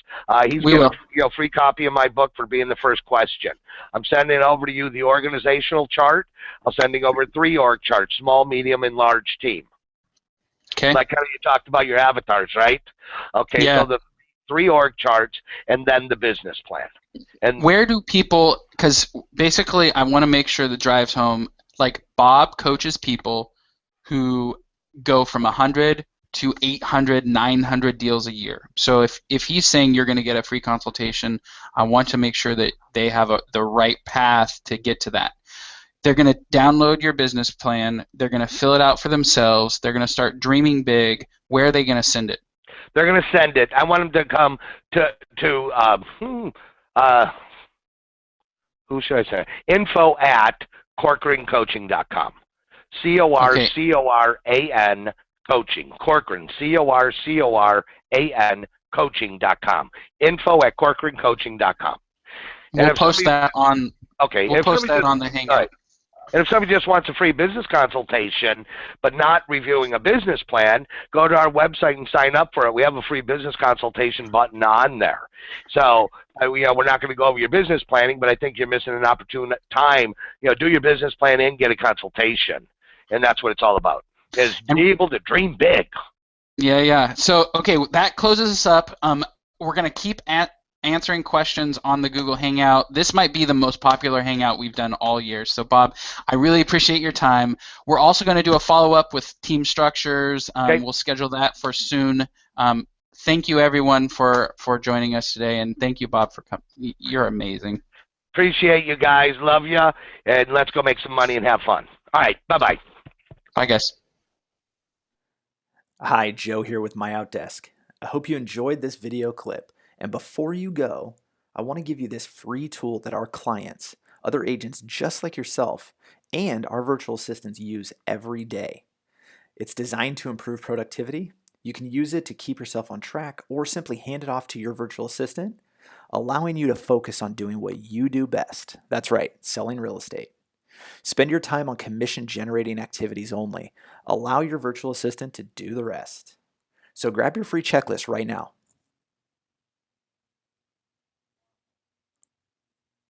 He's getting a free copy of my book for being the first question. I'm sending over to you the organizational chart. I'm sending over 3 org charts: small, medium, and large team. Okay. Like how you talked about your avatars, right? Okay, yeah. So the 3 org charts and then the business plan. And where do people, because basically I want to make sure that drives home, like Bob coaches people who go from 100 to 800, 900 deals a year. So if he's saying you're going to get a free consultation, I want to make sure that they have the right path to get to that. They're going to download your business plan. They're going to fill it out for themselves. They're going to start dreaming big. Where are they going to send it? They're going to send it. I want them to come to who should I say? info@corcorancoaching.com. CORCORAN coaching. Corcoran. CORCORAN coaching.com. info@corcorancoaching.com. We'll post that on. Okay. We'll post that on the Hangout. Right. And if somebody just wants a free business consultation but not reviewing a business plan, go to our website and sign up for it. We have a free business consultation button on there. So we're not going to go over your business planning, but I think you're missing an opportune time. Do your business plan and get a consultation. And that's what it's all about, is be able to dream big. Yeah. So, okay, that closes us up. We're going to keep answering questions on the Google Hangout. This might be the most popular Hangout we've done all year. So, Bob, I really appreciate your time. We're also going to do a follow-up with team structures. Okay. We'll schedule that for soon. Thank you, everyone, for joining us today, and thank you, Bob, for coming. You're amazing. Appreciate you guys. Love you, and let's go make some money and have fun. All right. Bye-bye. Bye, guys. Hi, Joe here with MyOutDesk. I hope you enjoyed this video clip. And before you go, I want to give you this free tool that our clients, other agents just like yourself, and our virtual assistants use every day. It's designed to improve productivity. You can use it to keep yourself on track or simply hand it off to your virtual assistant, allowing you to focus on doing what you do best. That's right, selling real estate. Spend your time on commission-generating activities only. Allow your virtual assistant to do the rest. So grab your free checklist right now.